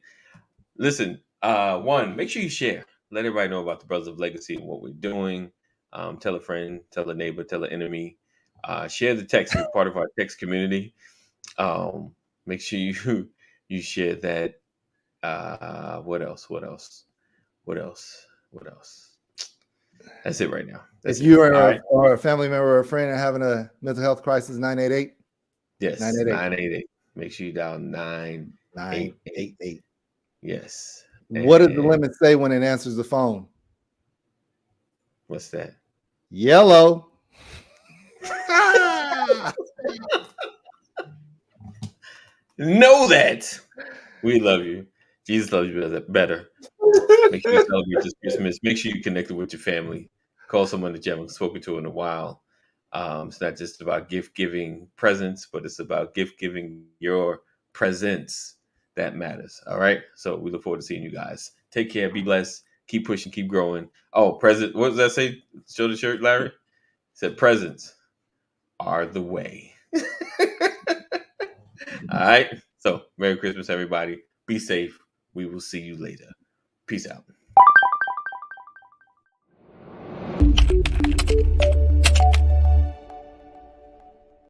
Listen, make sure you share. let everybody know about the Brothers of Legacy and what we're doing. Tell a friend, tell a neighbor, tell an enemy. Share the text. We're part of our text community. Make sure you share that. What else? That's it right now. If you are a family member or a friend and having a mental health crisis, 988. Yes, 988. Make sure you dial 988. Yes. What does the limit say when it answers the phone? What's that? Yellow. Know that. We love you. Jesus loves you better. Make sure you celebrate this Christmas. Make sure you connected with your family. Call someone that you haven't spoken to in a while. It's not just about gift giving presents, but it's about gift giving your presence that matters. All right. So we look forward to seeing you guys. Take care. Be blessed. Keep pushing. Keep growing. Oh, present. What does that say? Show the shirt, Larry. It said presents are the way. All right. So Merry Christmas, everybody. Be safe. We will see you later. Peace out.